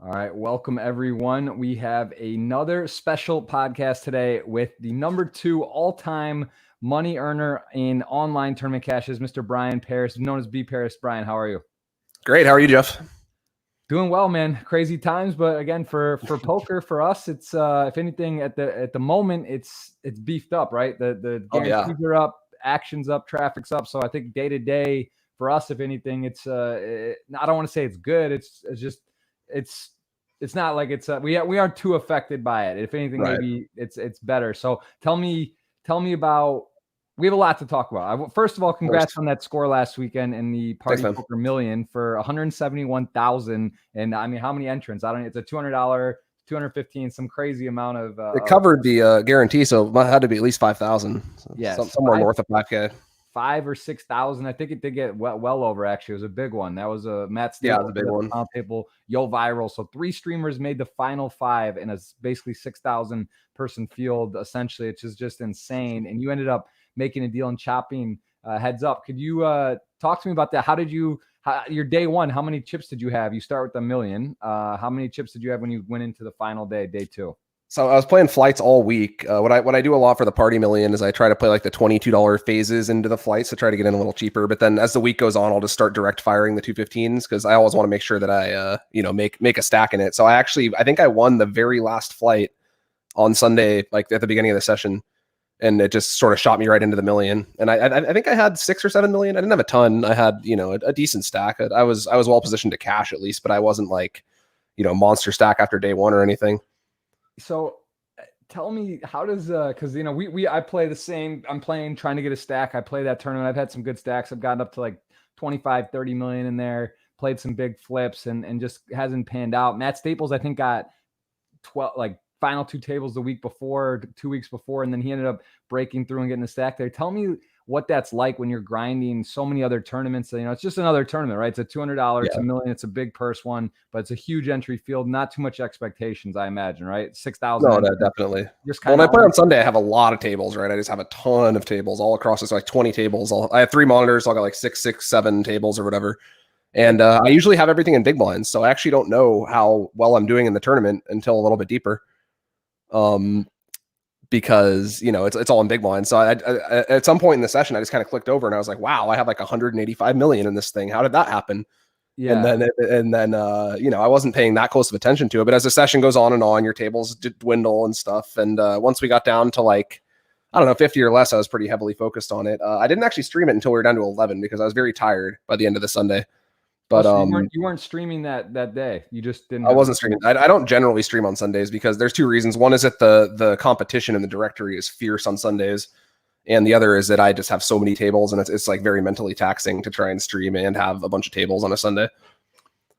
All right, welcome everyone. We have another special podcast today with the number 2 all-time money earner in online tournament cashes, Mr. Bryan Paris, known as B Paris. Bryan, how are you? Great. How are you, Jeff? Doing well, man. Crazy times, but again, for poker, for us, it's if anything at the moment, it's beefed up, right? The guarantees are up, action's up, traffic's up. So I think day to day for us, if anything, it's I don't want to say it's good. It's not like it's we aren't too affected by it. If anything, right, maybe it's better. So tell me about. We have a lot to talk about. First of all, congrats on that score last weekend in the Party Poker Million for $171,000. And I mean, how many entrants? I don't know. It's a $200, $215, some crazy amount of. It covered the guarantee, so it had to be at least 5,000. So yeah, somewhere north of 5K. 5,000 or 6,000. I think it did get well over. Actually, it was a big one. That was a Matt Staples. Yeah, it was a big one. Table, Yo Viral. So 3 streamers made the final 5 in a basically 6,000 person field. Essentially, it's just insane. And you ended up making a deal and chopping heads up. Could you talk to me about that? How did your day one, how many chips did you have? You start with $1 million. How many chips did you have when you went into the final day 2? So I was playing flights all week. What I do a lot for the Party Million is I try to play like the $22 phases into the flights to try to get in a little cheaper. But then as the week goes on, I'll just start direct firing the 215s because I always want to make sure that I make a stack in it. So I think I won the very last flight on Sunday, like at the beginning of the session. And it just sort of shot me right into the million. And I think I had 6 or 7 million. I didn't have a ton. I had, a decent stack. I was well positioned to cash at least, but I wasn't like, monster stack after day one or anything. So tell me, how does, cause I play the same, I'm trying to get a stack. I play that tournament. I've had some good stacks. I've gotten up to like 25, 30 million in there, played some big flips and just hasn't panned out. Matt Staples, I think got 12, like, final 2 tables the week before, 2 weeks before, and then he ended up breaking through and getting a stack there. Tell me what that's like when you're grinding so many other tournaments. It's just another tournament, right? It's a $200, it's $1 million, it's a big purse one, but it's a huge entry field. Not too much expectations, I imagine, right? 6,000. No, definitely. When I play on Sunday, I have a lot of tables, right? I just have a ton of tables all across. It's like 20 tables. I have 3 monitors, so I got like 6, 7 tables or whatever. And I usually have everything in big blinds, so I actually don't know how well I'm doing in the tournament until a little bit deeper. Because it's all in big blinds. So I at some point in the session, I just kind of clicked over and I was like, wow, I have like 185 million in this thing. How did that happen? Yeah. And then I wasn't paying that close of attention to it, but as the session goes on, your tables dwindle and stuff. And once we got down to like, I don't know, 50 or less, I was pretty heavily focused on it. I didn't actually stream it until we were down to 11 because I was very tired by the end of the Sunday. But you weren't streaming that day. You just didn't. I wasn't streaming. I don't generally stream on Sundays because there's 2 reasons. One is that the competition in the directory is fierce on Sundays, and the other is that I just have so many tables, and it's like very mentally taxing to try and stream and have a bunch of tables on a Sunday.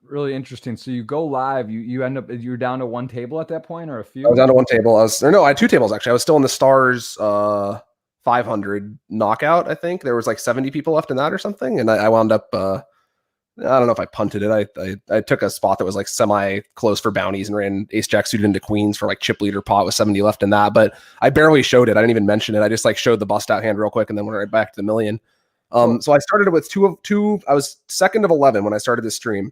Really interesting. So you go live. You end up you're down to 1 table at that point, or a few? I was down to 1 table. I had 2 tables actually. I was still in the Stars 500 knockout. I think there was like 70 people left in that or something, and I wound up. I don't know if I punted it. I took a spot that was like semi close for bounties and ran ace jack suited into queens for like chip leader pot with 70 left in that, but I barely showed it. I didn't even mention it. I just like showed the bust out hand real quick and then went right back to the million. So I started with two. I was 2nd of 11 when I started this stream.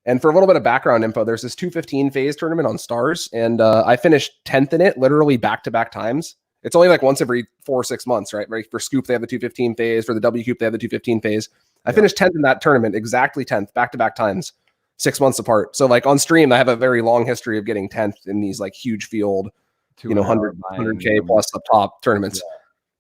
And for a little bit of background info, there's this 215 phase tournament on Stars, and I finished 10th in it literally back-to-back times. It's only like once every 4 or 6 months, right? For Scoop, they have the 215 phase. For the W Coop, they have the 215 phase. I finished 10th in that tournament, exactly 10th, back-to-back times, 6 months apart. So like on stream, I have a very long history of getting 10th in these like huge field, 100K plus up top tournaments.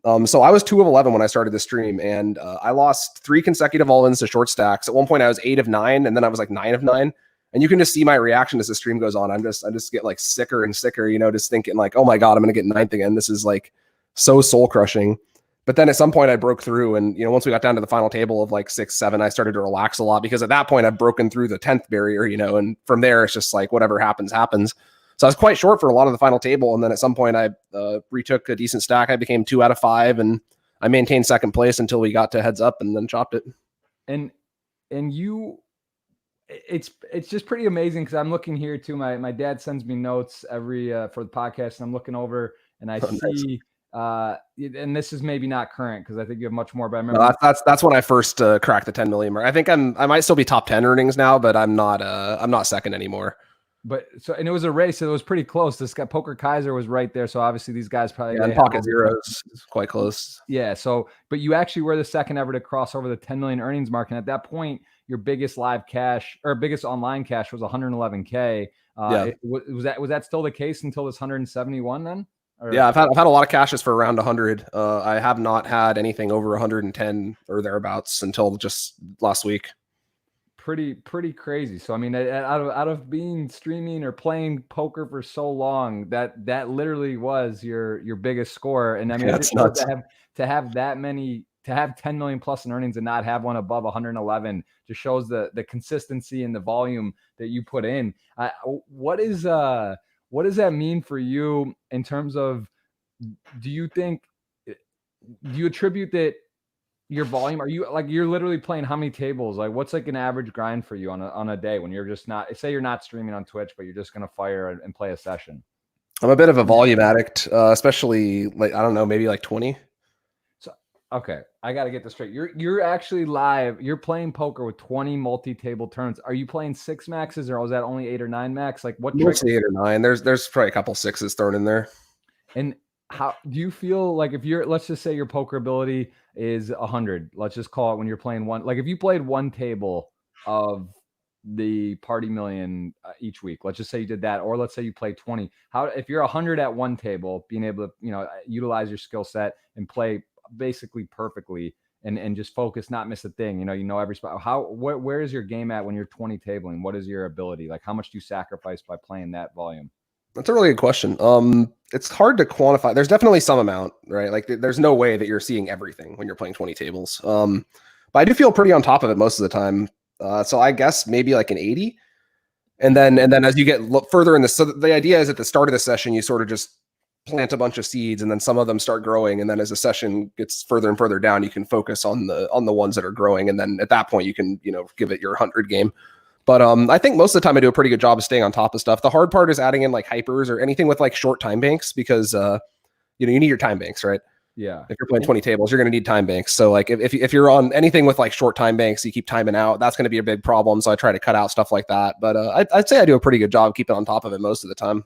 Yeah. So I was 2 of 11 when I started the stream, and I lost 3 consecutive all-ins to short stacks. At one point, I was 8 of 9, and then I was like 9 of 9. And you can just see my reaction as the stream goes on. I just get like sicker and sicker, just thinking like, oh my God, I'm going to get 9th again. This is like so soul crushing. But then at some point I broke through, and once we got down to the final table of like 6, 7, I started to relax a lot because at that point I've broken through the 10th barrier, and from there it's just like whatever happens. So I was quite short for a lot of the final table, and then at some point I retook a decent stack. I became 2 out of 5, and I maintained 2nd place until we got to heads up and then chopped it. And you, it's just pretty amazing because I'm looking here too. My dad sends me notes every for the podcast, and I'm looking over and I see. And this is maybe not current because I think you have much more, but I remember that's when I first cracked the 10 million mark. I think I might still be top 10 earnings now, but I'm not 2nd anymore. But so, and it was a race. So it was pretty close. This guy, Poker Kaiser, was right there. So obviously these guys probably Yeah, and Pocket Zeros is quite close. Yeah. So, but you actually were the second ever to cross over the 10 million earnings mark. And at that point, your biggest live cash or biggest online cash was 111K. Yeah. Was that still the case until this 171 then? Or? Yeah, I've had a lot of cashes for around 100. I have not had anything over 110 or thereabouts until just last week. Pretty crazy. So I mean, out of being streaming or playing poker for so long, that literally was your biggest score. And I mean, That's nuts. to have that many, to have 10 million plus in earnings and not have one above 111 just shows the consistency and the volume that you put in. What does that mean for you in terms of, do you attribute that your volume, are you like, you're literally playing how many tables? Like what's like an average grind for you on a day when you're just not, say you're not streaming on Twitch, but you're just going to fire and play a session? I'm a bit of a volume addict, especially like, I don't know, maybe like 20. So, okay. I got to get this straight. You're actually live. You're playing poker with 20 multi-table turns. Are you playing 6 maxes or was that only 8 or 9 max? Like what? Mostly 8 or 9. There's probably a couple 6s thrown in there. And how do you feel like if let's just say your poker ability is 100, let's just call it, when you're playing one, like if you played one table of the party million each week, let's just say you did that, or let's say you played 20, if you're 100 at one table, being able to, utilize your skill set and play basically perfectly and just focus, not miss a thing, every spot, where is your game at when you're 20 tabling? What is your ability? Like how much do you sacrifice by playing that volume? That's a really good question. It's hard to quantify. There's definitely some amount, right? Like there's no way that you're seeing everything when you're playing 20 tables. But I do feel pretty on top of it most of the time. So I guess maybe like an 80. And then as you get further in this, so the idea is at the start of the session, you sort of just plant a bunch of seeds and then some of them start growing. And then as the session gets further and further down, you can focus on the ones that are growing. And then at that point you can, give it your 100 game. But I think most of the time I do a pretty good job of staying on top of stuff. The hard part is adding in like hypers or anything with like short time banks because, you need your time banks, right? Yeah. If you're playing 20 tables, you're going to need time banks. So like if you're on anything with like short time banks, you keep timing out, that's going to be a big problem. So I try to cut out stuff like that. But I'd say I do a pretty good job keeping on top of it most of the time.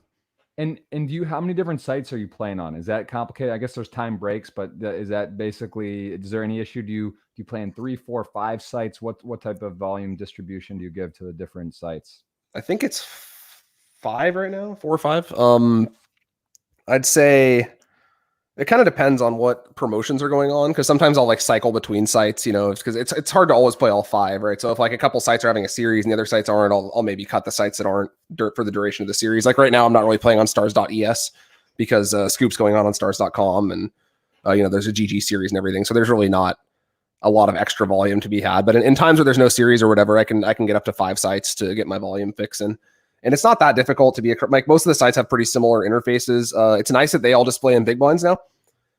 And how many different sites are you playing on? Is that complicated? I guess there's time breaks, but is that basically, is there any issue? Do you play in 3, 4, 5 sites? What type of volume distribution do you give to the different sites? I think it's 5 right now, 4 or 5. I'd say it kind of depends on what promotions are going on, because sometimes I'll like cycle between sites, because it's hard to always play all 5, right? So if like a couple sites are having a series and the other sites aren't, I'll maybe cut the sites that aren't for the duration of the series. Like right now, I'm not really playing on stars.es because Scoop's going on stars.com, and there's a GG series and everything. So there's really not a lot of extra volume to be had. But in times where there's no series or whatever, I can get up to 5 sites to get my volume fixing. And it's not that difficult to be like most of the sites have pretty similar interfaces. It's nice that they all display in big blinds now,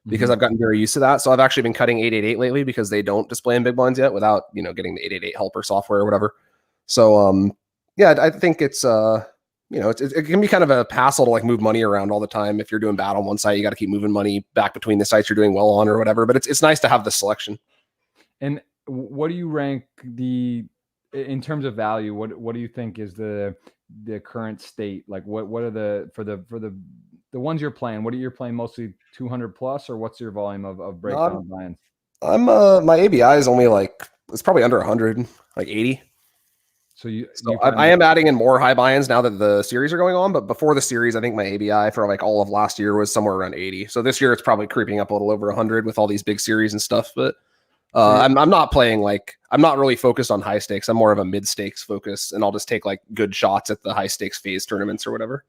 because I've gotten very used to that. So I've actually been cutting 888 lately because they don't display in big blinds yet without, getting the 888 helper software or whatever. So, yeah, I think it's, it can be kind of a hassle to like move money around all the time. If you're doing bad on one site, you got to keep moving money back between the sites you're doing well on or whatever. But it's nice to have the selection. And what do you rank in terms of value? What do you think is the current state? Like what are for the ones you're playing? What are you playing mostly 200 plus, or what's your volume of breakdown buy-ins? I'm my ABI is only like, it's probably under 100, like 80. So I am adding in more high buy-ins now that the series are going on. But before the series, I think my ABI for like all of last year was somewhere around 80. So this year it's probably creeping up a little over 100 with all these big series and stuff. But I'm not playing I'm not really focused on high stakes. I'm more of a mid stakes focus, and I'll just take like good shots at the high stakes phase tournaments or whatever.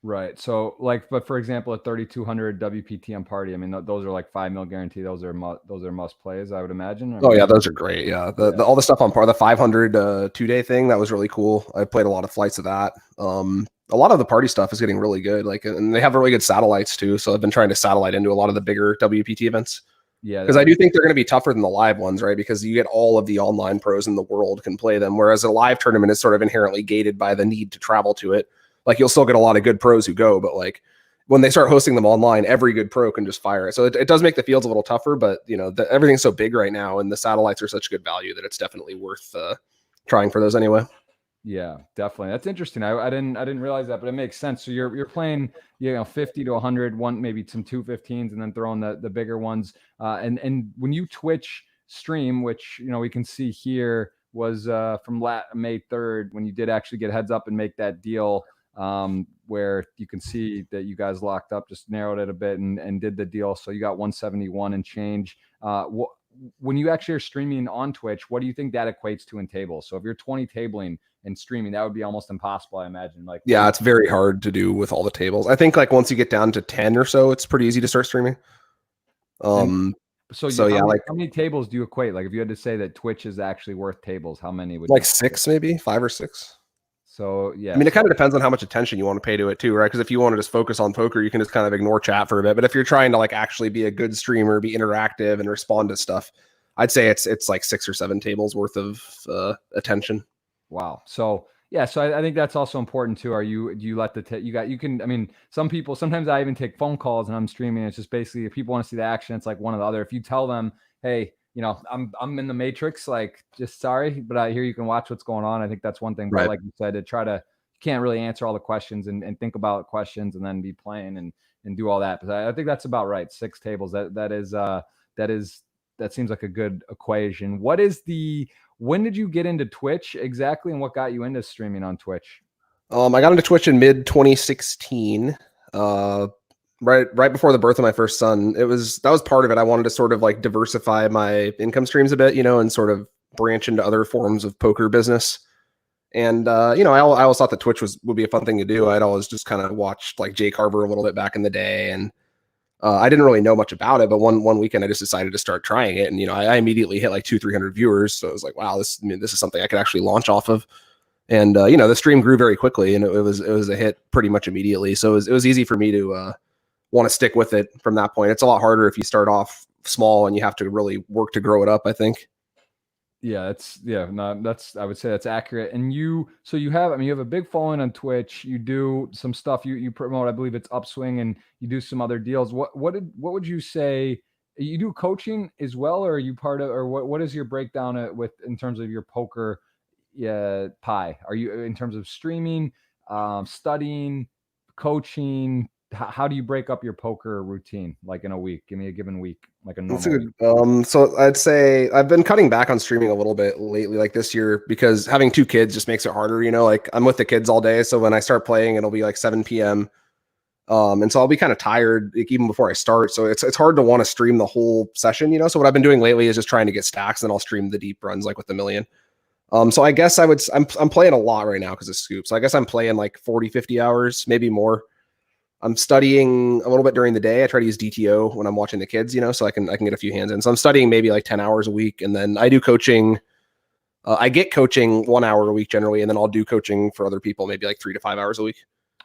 Right. So but for example, at 3,200 WPT on party, I mean, those are like 5 mil guarantee. Those are must plays, I would imagine. Oh yeah, those are great. Yeah. All the stuff on par, the 500 2-day thing, that was really cool. I played a lot of flights of that. A lot of the party stuff is getting really good. And they have really good satellites too. So I've been trying to satellite into a lot of the bigger WPT events. Yeah. Because I do think they're going to be tougher than the live ones, right? Because you get all of the online pros in the world can play them. Whereas a live tournament is sort of inherently gated by the need to travel to it. Like you'll still get a lot of good pros who go, but like when they start hosting them online, every good pro can just fire it. So it does make the fields a little tougher, but everything's so big right now and the satellites are such good value that it's definitely worth trying for those anyway. Yeah, definitely. That's interesting. I didn't realize that, but it makes sense. So you're playing, 50 to 100, maybe some 215s, and then throwing the bigger ones. And when you Twitch stream, which we can see here was from May 3rd, when you did actually get heads up and make that deal, where you can see that you guys locked up, just narrowed it a bit and did the deal. So you got 171 and change. When you actually are streaming on Twitch, what do you think that equates to in tables? So if you're 20 tabling and streaming, that would be almost impossible, I imagine. Like, Yeah, it's very hard to do with all the tables. I think like once you get down to 10 or so, it's pretty easy to start streaming. So So yeah, how many tables do you equate? Like, if you had to say that Twitch is actually worth tables, how many would like you 6, maybe 5 or 6. So yeah, I mean, it kind of depends on how much attention you want to pay to it too, right? Because if you want to just focus on poker, you can just kind of ignore chat for a bit. But if you're trying to like actually be a good streamer, be interactive, and respond to stuff, I'd say it's like 6 or 7 tables worth of attention. Wow. So yeah, so I think that's also important too. Do you let I mean, some people, sometimes I even take phone calls and I'm streaming. It's just basically, if people want to see the action, it's like one or the other. If you tell them, hey, I'm in the matrix, like, just sorry, but I hear you can watch what's going on. I think that's one thing. But Right. like you said, you can't really answer all the questions and think about questions and then be playing and do all that. But I think that's about right. 6 tables. That seems like a good equation. When did you get into Twitch exactly, and what got you into streaming on Twitch? I got into Twitch in mid 2016. Right before the birth of my first son. That was part of it. I wanted to sort of like diversify my income streams a bit, and sort of branch into other forms of poker business. And I always thought that Twitch would be a fun thing to do. I'd always just kind of watched like Jay Carver a little bit back in the day, and I didn't really know much about it. But one weekend, I just decided to start trying it, and I immediately hit like 200-300 viewers. So I was like, wow, this is something I could actually launch off of. And the stream grew very quickly, and it was a hit pretty much immediately. So it was easy for me to want to stick with it from that point. It's a lot harder if you start off small and you have to really work to grow it up, I think. Yeah, I would say that's accurate. And you have a big following on Twitch. You do some stuff you promote. I believe it's Upswing, and you do some other deals. What would you say? You do coaching as well, or are you part of, or what is your breakdown in terms of your poker pie? Are you, in terms of streaming, studying, coaching? How do you break up your poker routine, like in a week? Give me a given week, like a normal week. So I'd say I've been cutting back on streaming a little bit lately, like this year, because having 2 kids just makes it harder. Like I'm with the kids all day, so when I start playing, it'll be like 7 p.m. And so I'll be kind of tired like, even before I start. So it's hard to want to stream the whole session. So what I've been doing lately is just trying to get stacks, and I'll stream the deep runs like with the million. So I guess I'm playing a lot right now because of Scoop. So I guess I'm playing like 40-50 hours, maybe more. I'm studying a little bit during the day. I try to use DTO when I'm watching the kids, so I can get a few hands in. So I'm studying maybe like 10 hours a week, and then I do coaching. I get coaching 1 hour a week generally, and then I'll do coaching for other people maybe like 3 to 5 hours a week.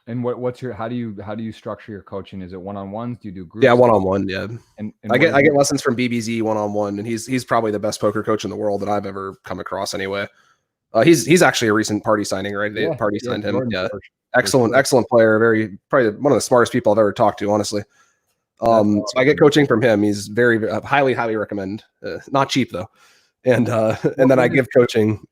And how do you structure your coaching? Is it one-on-ones? Do you do groups? Yeah, one-on-one. Yeah. And I get lessons from BBZ one-on-one, and he's probably the best poker coach in the world that I've ever come across anyway. He's actually a recent party signing, right? They party signed him. Jordan, yeah. Excellent player. Probably one of the smartest people I've ever talked to, honestly. So I get coaching from him. He's very highly recommend. Not cheap though. And then I give coaching,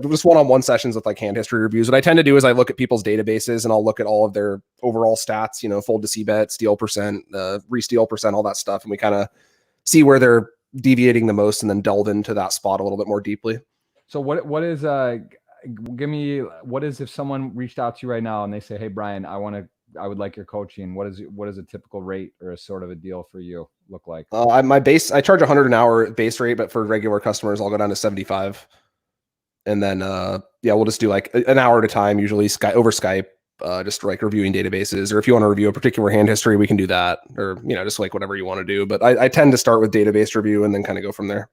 just one-on-one sessions with like hand history reviews. What I tend to do is I look at people's databases, and I'll look at all of their overall stats, fold to c-bet, steal percent, re-steal percent, all that stuff. And we kind of see where they're deviating the most, and then delve into that spot a little bit more deeply. So what is if someone reached out to you right now and they say, hey, Bryan, I would like your coaching. What is a typical rate or a sort of a deal for you look like? I charge 100 an hour base rate, but for regular customers, I'll go down to 75. And then, we'll just do like an hour at a time, usually over Skype, just like reviewing databases, or if you want to review a particular hand history, we can do that, or, just like whatever you want to do. But I tend to start with database review and then kind of go from there.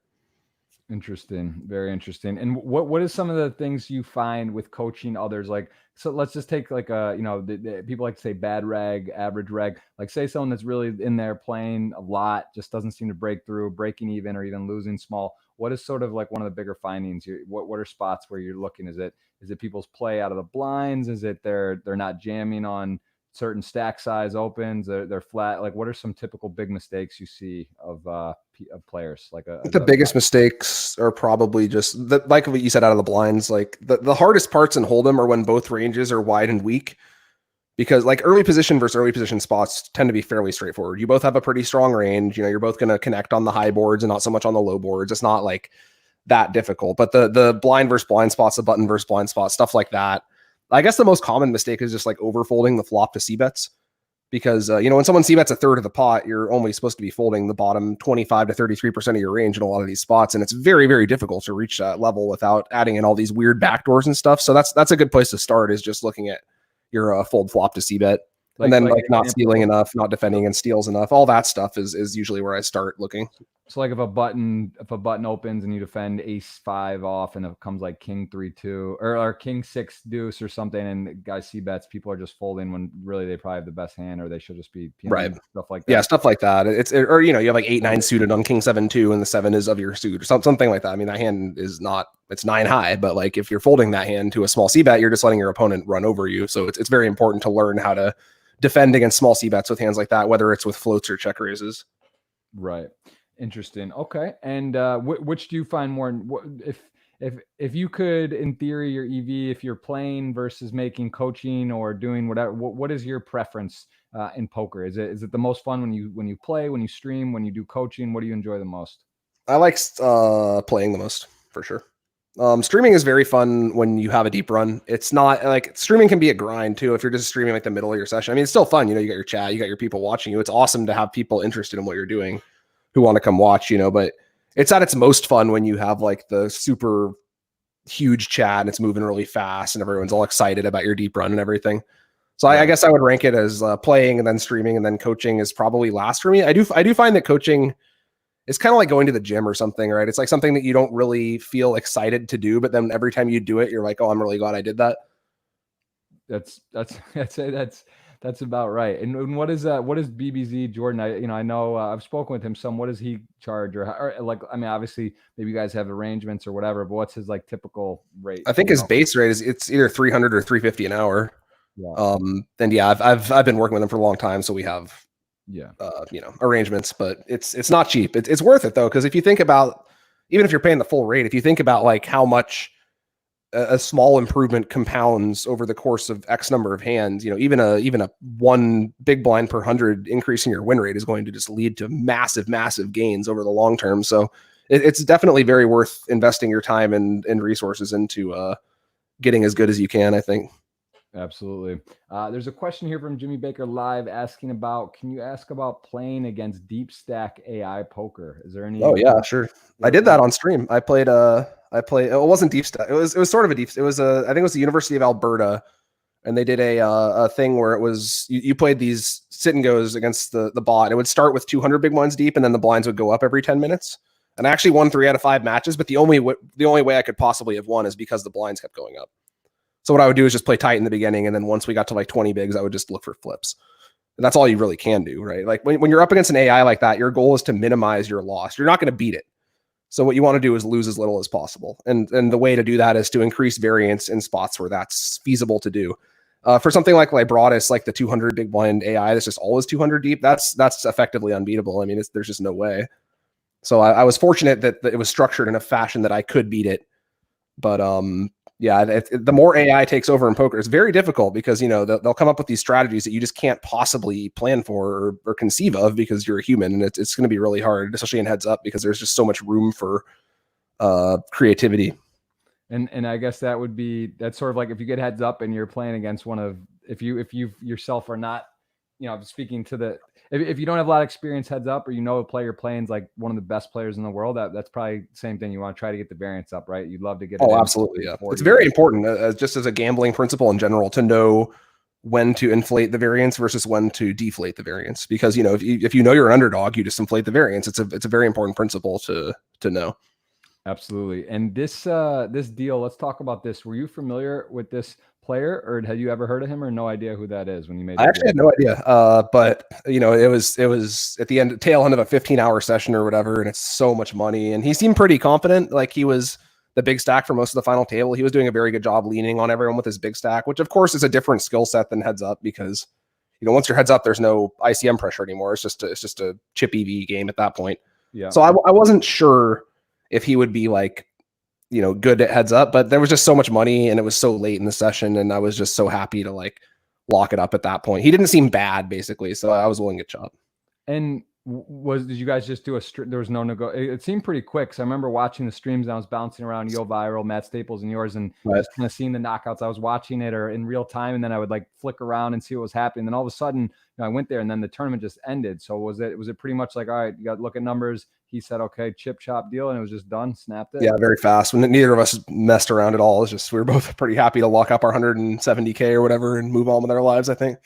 Interesting. Very interesting. And what is some of the things you find with coaching others? Like, so let's just take like people like to say bad reg, average reg, like say someone that's really in there playing a lot, just doesn't seem to break through, breaking even, or even losing small. What is sort of like one of the bigger findings? What are spots where you're looking? Is it people's play out of the blinds? Is it they're not jamming on certain stack size opens, they're flat. Like, what are some typical big mistakes you see of players? Like The biggest mistakes are probably just like what you said, out of the blinds. Like the hardest parts in Hold'em are when both ranges are wide and weak, because like early position versus early position spots tend to be fairly straightforward. You both have a pretty strong range. You're both going to connect on the high boards and not so much on the low boards. It's not like that difficult. But the blind versus blind spots, the button versus blind spots, stuff like that. I guess the most common mistake is just like overfolding the flop to c-bets, because when someone c-bets a third of the pot, you're only supposed to be folding the bottom 25 to 33% of your range in a lot of these spots, and it's very, very difficult to reach that level without adding in all these weird backdoors and stuff. So that's a good place to start, is just looking at your fold flop to c-bet, and then like not stealing enough, not defending and steals enough. All that stuff is usually where I start looking. So like if a button opens and you defend ace 5 off and it comes like king 3-2 or king 6 deuce or something, and guys see bets, people are just folding when really they probably have the best hand, or they should just be right, stuff like that. Yeah, stuff like that. Or you have like 8-9 suited on king 7-2 and the 7 is of your suit or something like that. I mean, that hand is not, it's 9 high, but like if you're folding that hand to a small c-bet, you're just letting your opponent run over you. So it's very important to learn how to defend against small c-bets with hands like that, whether it's with floats or check raises. Right. Interesting. Okay. And which do you find more, if you could, in theory, your EV, if you're playing versus making, coaching or doing whatever, what is your preference in poker? Is it the most fun when you play, when you stream, when you do coaching? What do you enjoy the most? I like playing the most, for sure. Streaming is very fun when you have a deep run. It's not like, streaming can be a grind too if you're just streaming like the middle of your session. I mean, it's still fun. You got your chat, you got your people watching you. It's awesome to have people interested in what you're doing who want to come watch, but it's at its most fun when you have like the super huge chat and it's moving really fast and everyone's all excited about your deep run and everything. So I guess I would rank it as playing, and then streaming, and then coaching is probably last for me. I do find that coaching is kind of like going to the gym or something, right? It's like something that you don't really feel excited to do, but then every time you do it, you're like, oh, I'm really glad I did that. That's about right. And what is BBZ Jordan? I know I've spoken with him some. What does he charge, or like, I mean, obviously maybe you guys have arrangements or whatever, but what's his like typical rate? I think his base rate is it's either 300 or 350 an hour. Yeah. And yeah, I've been working with him for a long time, so we have arrangements, but it's not cheap. It's worth it though, because if you think about, even if you're paying the full rate, if you think about like how much a small improvement compounds over the course of X number of hands, even a 1 big blind per 100 increase in your win rate is going to just lead to massive gains over the long term. So it's definitely very worth investing your time and resources into getting as good as you can, I think. Absolutely. There's a question here from Jimmy Baker Live asking about, can you ask about playing against deep stack AI poker? Is there any? Oh yeah, sure. I did that on stream. I played, it wasn't deep stack. It was sort of a deep, I think it was the University of Alberta, and they did a thing where it was, you played these sit and goes against the bot. It would start with 200 big blinds deep, and then the blinds would go up every 10 minutes. And I actually won 3 out of 5 matches, but the only way I could possibly have won is because the blinds kept going up. So what I would do is just play tight in the beginning, and then once we got to like 20 bigs, I would just look for flips. And that's all you really can do, right? Like when you're up against an AI like that, your goal is to minimize your loss. You're not going to beat it. So what you want to do is lose as little as possible. And the way to do that is to increase variance in spots where that's feasible to do. For something like Libratus, like the 200 big blind AI that's just always 200 deep, that's effectively unbeatable. I mean, there's just no way. So I was fortunate that it was structured in a fashion that I could beat it. But yeah, the more AI takes over in poker, it's very difficult because, they'll come up with these strategies that you just can't possibly plan for or conceive of because you're a human. And it's going to be really hard, especially in heads up, because there's just so much room for creativity. And I guess that's sort of like if you get heads up and you're playing against one of, if you yourself are not, speaking to if you don't have a lot of experience heads up, or a player playing like one of the best players in the world, that's probably the same thing. You want to try to get the variance up, right? You'd love to get it. Oh, absolutely. Yeah. It's very important just as a gambling principle in general to know when to inflate the variance versus when to deflate the variance. Because, if you're an underdog, you just inflate the variance. It's a very important principle to know. Absolutely. And this deal, let's talk about this. Were you familiar with this player, or had you ever heard of him, or no idea who that is when you made? I actually had no idea. But it was at the tail end of a 15-hour session or whatever, and it's so much money. And he seemed pretty confident, like he was the big stack for most of the final table. He was doing a very good job leaning on everyone with his big stack, which of course is a different skill set than heads up, because once your heads up, there's no ICM pressure anymore. It's just a chip EV game at that point. Yeah. So I wasn't sure if he would be like, good at heads up, but there was just so much money and it was so late in the session, and I was just so happy to like lock it up at that point. He didn't seem bad basically, so I was willing to chop. And did you guys just do there was no it seemed pretty quick. So I remember watching the streams and I was bouncing around Yo Viral, Matt Staples and yours, and just kind of seeing the knockouts. I was watching it or in real time, and then I would like flick around and see what was happening. Then all of a sudden, I went there and then the tournament just ended. So was it pretty much like, all right, you got to look at numbers. He said, okay, chip chop deal, and it was just done, snapped it. Yeah, very fast. When neither of us messed around at all. It's just we were both pretty happy to lock up our 170K or whatever and move on with our lives, I think.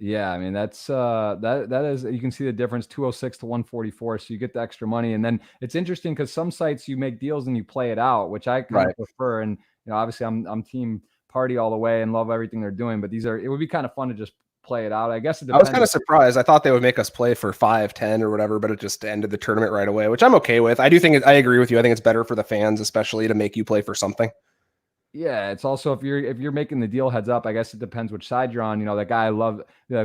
Yeah, I mean that's that is, you can see the difference, 206 to 144, so you get the extra money. And then it's interesting because some sites you make deals and you play it out, which I kind of prefer. And obviously I'm team party all the way and love everything they're doing, but it would be kind of fun to just play it out. I guess it depends. I was kind of surprised. I thought they would make us play for 5, 10 or whatever, but it just ended the tournament right away, which I'm okay with. I I agree with you. I think it's better for the fans, especially to make you play for something. Yeah, it's also if you're making the deal heads up, I guess it depends which side you're on. That guy I love,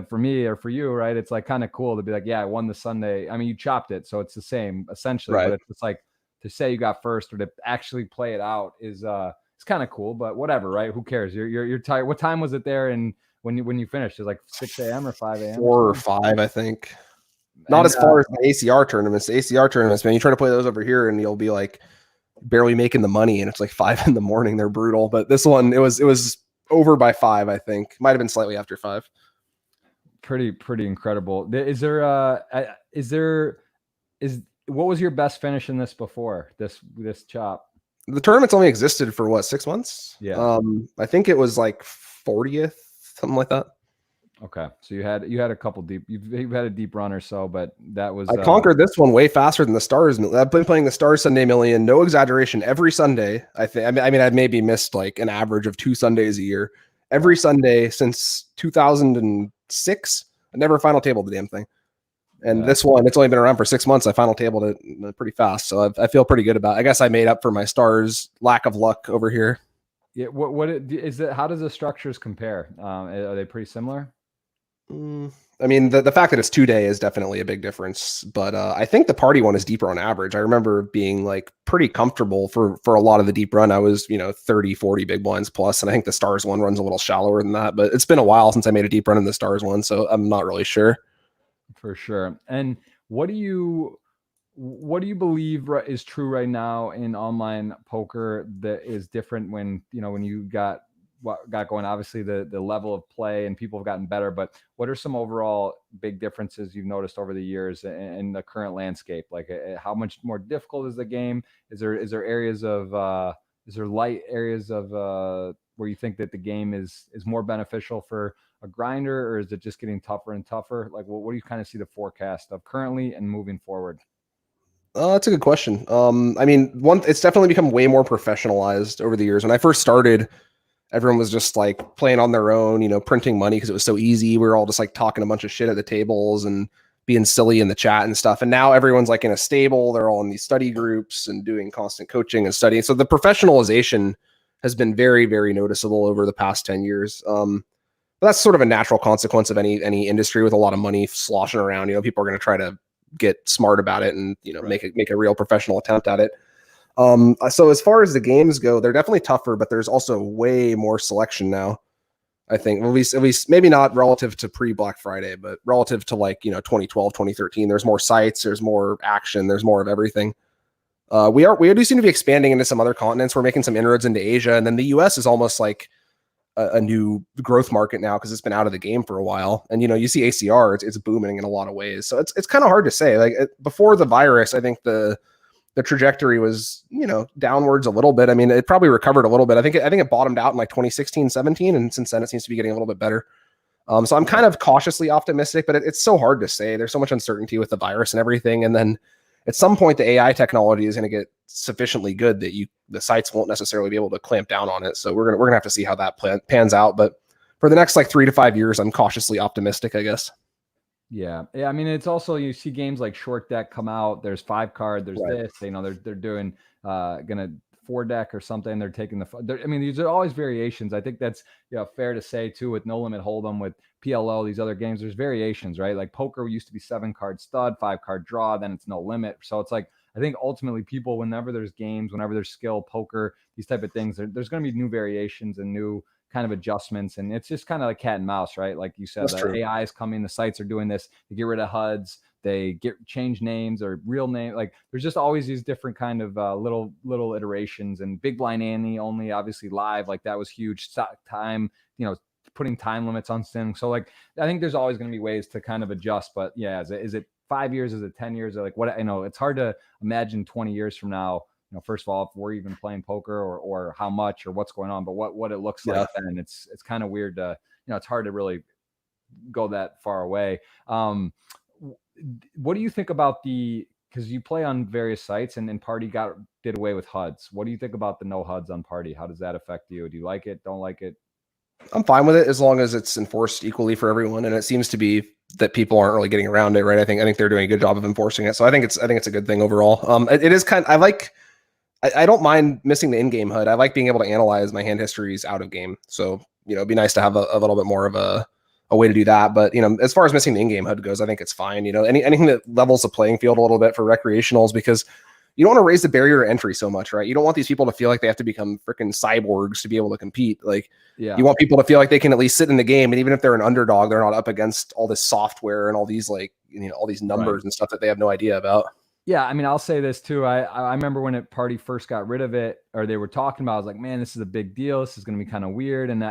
for me or for you, right? It's like kind of cool to be like, yeah, I won the Sunday. I mean, you chopped it, so it's the same essentially. Right. But it's like to say you got first or to actually play it out is it's kind of cool. But whatever, right? Who cares? You're tired. What time was it there? And when you finished, it was like 6 a.m. or 5 a.m. 4 or 5, I think. Not as far as the ACR tournaments. The ACR tournaments, man, you try to play those over here, and you'll be like barely making the money, and it's like 5 in the morning. They're brutal. But this one, it was over by 5, I think. Might have been slightly after 5. Pretty incredible. What was your best finish in this before this chop? The tournament's only existed for what, 6 months? Yeah. I think it was like 40th, something like that. Okay, so you had a couple deep. You've had a deep run or so, but that was I conquered this one way faster than the Stars. I've been playing the Stars Sunday Million, no exaggeration, every Sunday. I think. I mean, I've maybe missed like an average of 2 Sundays a year. Every Sunday since 2006, I never final tabled the damn thing. And this one, it's only been around for 6 months. I final tabled it pretty fast, so I feel pretty good about it. I guess I made up for my Stars lack of luck over here. Yeah. What is it? How does the structures compare? Are they pretty similar? I mean, the fact that it's 2-day is definitely a big difference, but I think the party one is deeper on average. I remember being like pretty comfortable for a lot of the deep run. I was, 30, 40 big blinds plus, and I think the Stars one runs a little shallower than that, but it's been a while since I made a deep run in the Stars one, so I'm not really sure. For sure. And what do you believe is true right now in online poker that is different when you got what got going? Obviously the level of play and people have gotten better, but what are some overall big differences you've noticed over the years in the current landscape? Like how much more difficult is the game? Is there areas of is there light areas of where you think that the game is more beneficial for a grinder, or is it just getting tougher and tougher? Like what do you kind of see the forecast of currently and moving forward? That's a good question. I mean, it's definitely become way more professionalized over the years. When I first started, everyone was just like playing on their own, printing money because it was so easy. We were all just like talking a bunch of shit at the tables and being silly in the chat and stuff. And now everyone's like in a stable. They're all in these study groups and doing constant coaching and studying. So the professionalization has been very, very noticeable over the past 10 years. But that's sort of a natural consequence of any industry with a lot of money sloshing around. People are going to try to get smart about it and right. make a real professional attempt at it. So as far as the games go, they're definitely tougher, but there's also way more selection now. I think at least maybe not relative to pre-Black Friday, but relative to like 2012, 2013. There's more sites, there's more action, there's more of everything. We do seem to be expanding into some other continents. We're making some inroads into Asia, and then the US is almost like a new growth market now because it's been out of the game for a while. And you see ACR, it's booming in a lot of ways. So it's kind of hard to say. Like before the virus, I think the trajectory was downwards a little bit. I mean, it probably recovered a little bit. I think it bottomed out in like 2016, 17, and since then it seems to be getting a little bit better. So I'm kind of cautiously optimistic, but it's so hard to say. There's so much uncertainty with the virus and everything, and then at some point the AI technology is going to get sufficiently good that the sites won't necessarily be able to clamp down on it. So we're gonna have to see how that pans out. But for the next like 3 to 5 years, I'm cautiously optimistic, I guess. Yeah. I mean, it's also, you see games like Short Deck come out. There's 5 card. There's right. This. They're doing gonna 4 deck or something. They're taking I mean, these are always variations. I think that's fair to say too, with No Limit Hold'em, with PLO, these other games, there's variations, right? Like poker used to be 7-card stud, 5-card draw, then it's no limit. So it's like, I think ultimately people, whenever there's games, whenever there's skill, poker, these type of things, there's going to be new variations and new kind of adjustments. And it's just kind of like cat and mouse, right? Like you said, the AI is coming, the sites are doing this, they get rid of HUDs, they change names or real name. Like there's just always these different kind of little iterations. And Big Blind Annie only obviously live, like that was huge time, putting time limits on sim. So like, I think there's always going to be ways to kind of adjust, but yeah, is it 5 years? Is it 10 years? Or like what, it's hard to imagine 20 years from now, first of all, if we're even playing poker or how much or what's going on, but what it looks like then. It's kind of weird to, it's hard to really go that far away. What do you think about because you play on various sites and Party did away with HUDs. What do you think about the no HUDs on Party? How does that affect you? Do you like it? Don't like it? I'm fine with it as long as it's enforced equally for everyone. And it seems to be that people aren't really getting around it, right? I think they're doing a good job of enforcing it. So I think it's a good thing overall. It is I don't mind missing the in-game HUD. I like being able to analyze my hand histories out of game. So, it'd be nice to have a little bit more of a way to do that. But, as far as missing the in-game HUD goes, I think it's fine. Anything that levels the playing field a little bit for recreationals, because you don't want to raise the barrier to entry so much, right? You don't want these people to feel like they have to become freaking cyborgs to be able to compete. Like, you want people to feel like they can at least sit in the game. And even if they're an underdog, they're not up against all this software and all these all these numbers and stuff that they have no idea about. Yeah, I mean, I'll say this too. I remember when Party first got rid of it, or they were talking about, I was like, man, this is a big deal. This is going to be kind of weird. And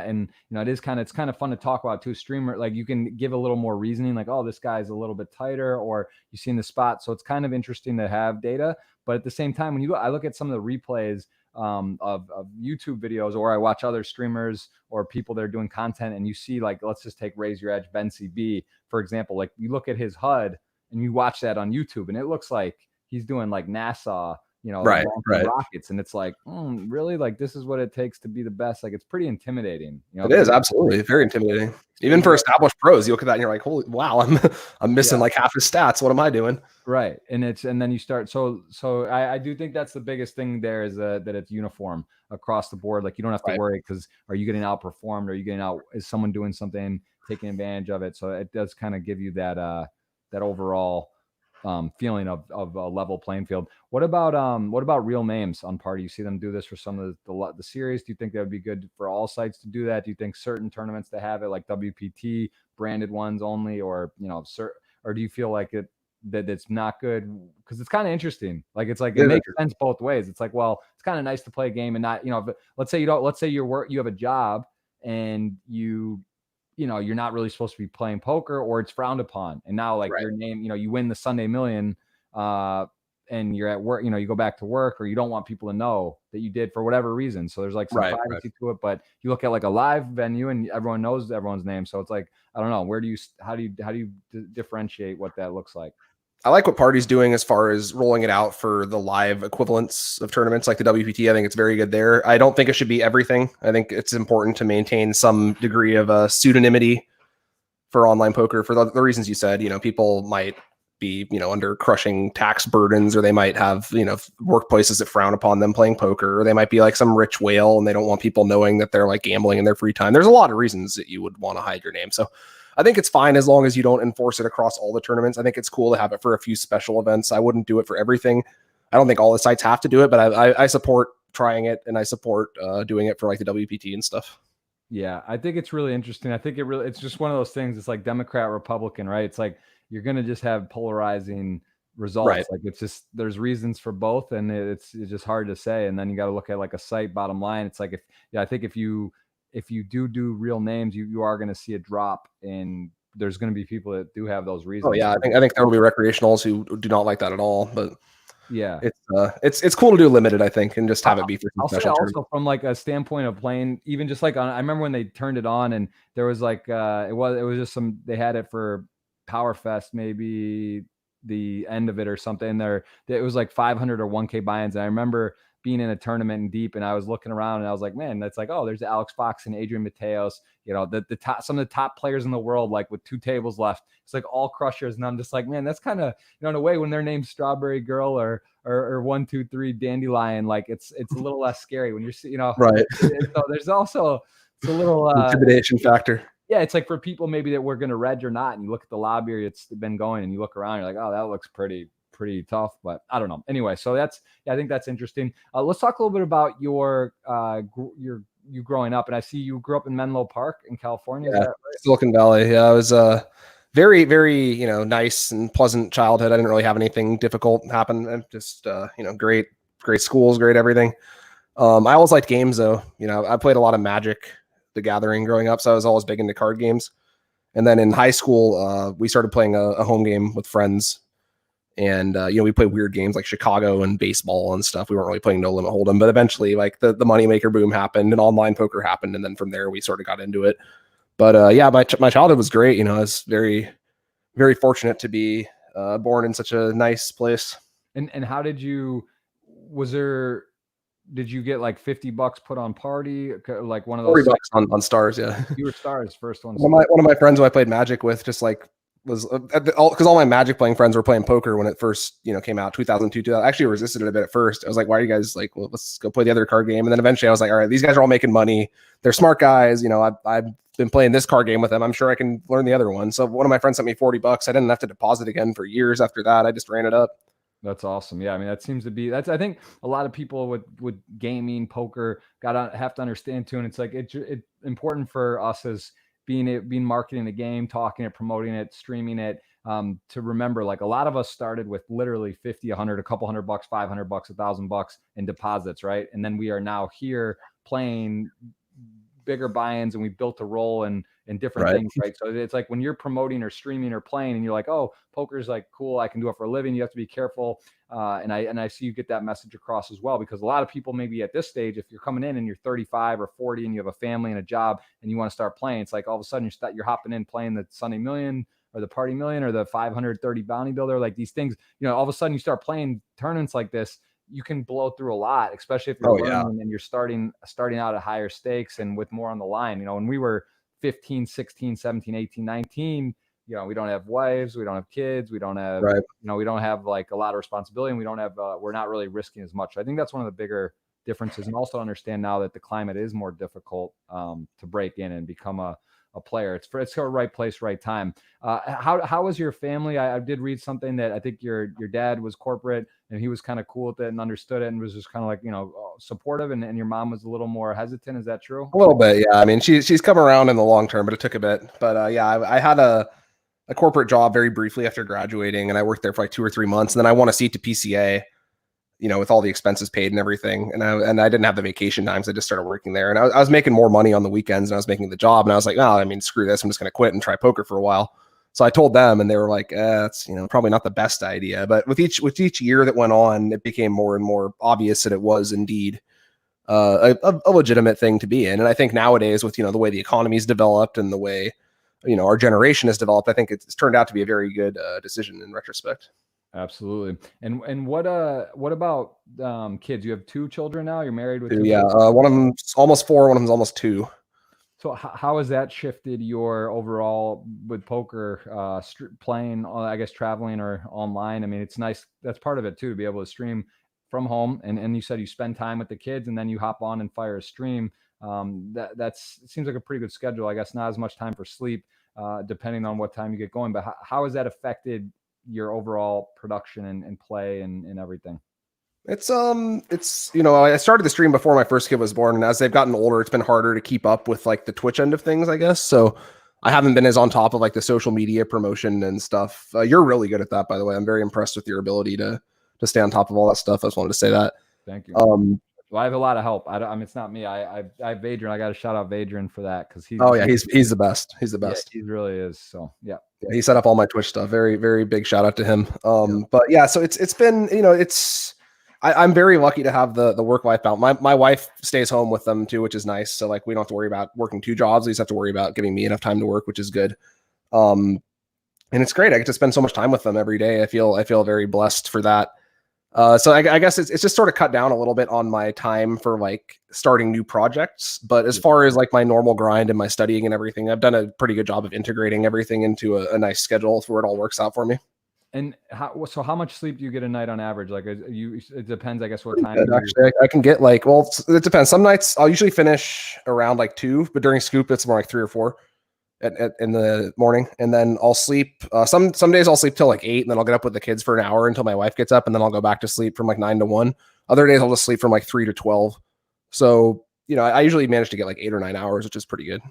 it's kind of fun to talk about too. Streamer, like you can give a little more reasoning, like, oh, this guy's a little bit tighter, or you see in the spot. So it's kind of interesting to have data. But at the same time, I look at some of the replays of YouTube videos, or I watch other streamers or people that are doing content, and you see, like, let's just take Raise Your Edge, Ben CB, for example. Like you look at his HUD and you watch that on YouTube, and it looks like he's doing like NASA, right. rockets. And it's like, really? Like, this is what it takes to be the best. Like, it's pretty intimidating. It is absolutely very intimidating. Even for established pros, you look at that and you're like, holy, wow, I'm missing like half his stats. What am I doing? Right. And then you start. So I do think that's the biggest thing there is that it's uniform across the board. Like you don't have to worry, because are you getting outperformed? Are you getting out? Is someone doing something, taking advantage of it? So it does kind of give you that overall feeling of a level playing field. What about real names on Party? You see them do this for some of the series. Do you think that would be good for all sites to do that? Do you think certain tournaments to have it, like WPT branded ones only, or or do you feel like that it's not good? Because it's kind of interesting. Like it makes sense both ways. It's like, well, it's kind of nice to play a game and not, but let's say you have a job and you're not really supposed to be playing poker, or it's frowned upon. And now your name, you win the Sunday Million and you're at work, you go back to work, or you don't want people to know that you did for whatever reason. So there's like some privacy to it, but you look at like a live venue and everyone knows everyone's name. So it's like, I don't know, how do you differentiate what that looks like? I like what Party's doing as far as rolling it out for the live equivalents of tournaments like the WPT. I think it's very good there. I don't think it should be everything. I think it's important to maintain some degree of pseudonymity for online poker for the reasons you said. People might be, under crushing tax burdens, or they might have, workplaces that frown upon them playing poker, or they might be like some rich whale and they don't want people knowing that they're like gambling in their free time. There's a lot of reasons that you would want to hide your name. So I think it's fine as long as you don't enforce it across all the tournaments. I think it's cool to have it for a few special events. I wouldn't do it for everything. I don't think all the sites have to do it, but I support trying it, and I support doing it for like the WPT and stuff. Yeah, I think it's really interesting. I think it's just one of those things. It's like Democrat, Republican, right? It's like you're going to just have polarizing results. Right. Like it's just, there's reasons for both, and it's just hard to say. And then you got to look at like a site bottom line. It's like I think if you do real names, you are going to see a drop, and there's going to be people that do have those reasons. Oh yeah, I think there will be recreationals who do not like that at all, but yeah, it's cool to do limited, I think, and just have it be for some special. Also, from like a standpoint of playing, even just like I remember when they turned it on, and there was like it was just they had it for Power Fest, maybe the end of it or something. It was like 500 or 1K buy-ins, and I remember being in a tournament and deep, and I was looking around and I was like, man, that's like, oh, there's Alex Fox and Adrian Mateos, the top, some of the top players in the world, like with 2 tables left. It's like all crushers. And I'm just like, man, that's kind of, in a way, when they're named Strawberry Girl or or 1-2-3 dandelion, like it's a little less scary when you're Right. So there's also it's a little intimidation factor. yeah, it's like for people maybe that we're gonna reg or not, and you look at the lobby it's been going, and you look around, you're like, oh, that looks pretty tough, but I don't know. Anyway, so I think that's interesting. Let's talk a little bit about your you growing up, and I see you grew up in Menlo Park in California. Yeah, Is that right? Silicon Valley. Yeah, it was very, very, nice and pleasant childhood. I didn't really have anything difficult happen. And just, great schools, great everything. I always liked games though. I played a lot of Magic the Gathering growing up, so I was always big into card games. And then in high school, we started playing a home game with friends. And, we played weird games like Chicago and baseball and stuff. We weren't really playing No Limit Hold'em, but eventually like the moneymaker boom happened and online poker happened. And then from there, we sort of got into it. But yeah, my childhood was great. I was very, very fortunate to be born in such a nice place. And how did you did you get like $50 put on party, like one of those $40 on stars? Yeah, you were stars first one. One of my friends who I played Magic with just like was because all my Magic playing friends were playing poker when it first came out 2002. 2000. I actually resisted it a bit at first. I was like, why are you guys like, well, let's go play the other card game. And then eventually I was like, all right, these guys are all making money. They're smart guys. I've been playing this card game with them. I'm sure I can learn the other one. So one of my friends sent me $40. I didn't have to deposit again for years after that. I just ran it up. That's awesome. Yeah, I mean, that seems to be I think a lot of people with gaming, poker, have to understand too. And it's like it's important for us as being marketing the game, talking it, promoting it, streaming it, to remember, like a lot of us started with literally 50, 100, a couple $100, $500, $1,000 in deposits, right? And then we are now here playing bigger buy-ins, and we built a role in different things, right? So it's like when you're promoting or streaming or playing and you're like, oh, poker's like cool, I can do it for a living, you have to be careful. And I see you get that message across as well, because a lot of people maybe at this stage, if you're coming in and you're 35 or 40 and you have a family and a job and you want to start playing, it's like all of a sudden you're hopping in playing the Sunday Million or the Party Million or the 530 Bounty Builder, like these things, all of a sudden you start playing tournaments like this, you can blow through a lot, especially if you're learning and you're starting out at higher stakes and with more on the line. When we were 15, 16, 17, 18, 19, we don't have wives, we don't have kids, we don't have, we don't have like a lot of responsibility, and we don't have, we're not really risking as much. I think that's one of the bigger differences. And also understand now that the climate is more difficult to break in and become a player. It's a right place, right time. How was your family? I did read something that I think your dad was corporate and he was kind of cool with it and understood it and was just kind of like, supportive, and your mom was a little more hesitant. Is that true? A little bit. Yeah. I mean, she's come around in the long term, but it took a bit. But yeah, I had a corporate job very briefly after graduating, and I worked there for like 2 or 3 months. And then I won a seat to PCA, with all the expenses paid and everything. And I didn't have the vacation times. I just started working there, and I was making more money on the weekends, and I was making the job. And I was like, oh, I mean, screw this. I'm just going to quit and try poker for a while. So I told them, and they were like, it's, probably not the best idea. But with each year that went on, it became more and more obvious that it was indeed a legitimate thing to be in. And I think nowadays with, the way the economy's developed and the way, our generation has developed, I think it's turned out to be a very good decision in retrospect. Absolutely. And what about kids? You have 2 children now? You're married with 2? Yeah. One of them's almost 4. One of them's almost 2. So how has that shifted your overall with poker, playing, I guess, traveling or online? I mean, it's nice. That's part of it too, to be able to stream from home. And you said you spend time with the kids and then you hop on and fire a stream. It seems like a pretty good schedule. I guess not as much time for sleep, depending on what time you get going. But how has that affected your overall production and play and everything? It's I started the stream before my first kid was born, and as they've gotten older, it's been harder to keep up with like the Twitch end of things, I guess. So I haven't been as on top of like the social media promotion and stuff. You're really good at that, by the way. I'm very impressed with your ability to stay on top of all that stuff. I just wanted to say that. Thank you. Well, I have a lot of help. I mean, it's not me. I have Adrian. I got to shout out Adrian for that, because he's the best. He's the best. Yeah, he really is. So yeah. He set up all my Twitch stuff. Very, very big shout out to him. But yeah, so it's been, I'm very lucky to have the work-life balance. My wife stays home with them too, which is nice. So like, we don't have to worry about working 2 jobs. We just have to worry about giving me enough time to work, which is good. And it's great. I get to spend so much time with them every day. I feel very blessed for that. So I guess it's just sort of cut down a little bit on my time for like starting new projects. But as far as like my normal grind and my studying and everything, I've done a pretty good job of integrating everything into a nice schedule where it all works out for me. And so how much sleep do you get a night on average? Like it depends, I guess, what time. Good, actually, I can get like, well, it depends. Some nights I'll usually finish around like 2, but during scoop it's more like 3 or 4 in the morning, and then I'll sleep. Some days I'll sleep till like 8, and then I'll get up with the kids for an hour until my wife gets up, and then I'll go back to sleep from like 9 to 1. Other days I'll just sleep from like 3 to 12. So I usually manage to get like 8 or 9 hours, which is pretty good.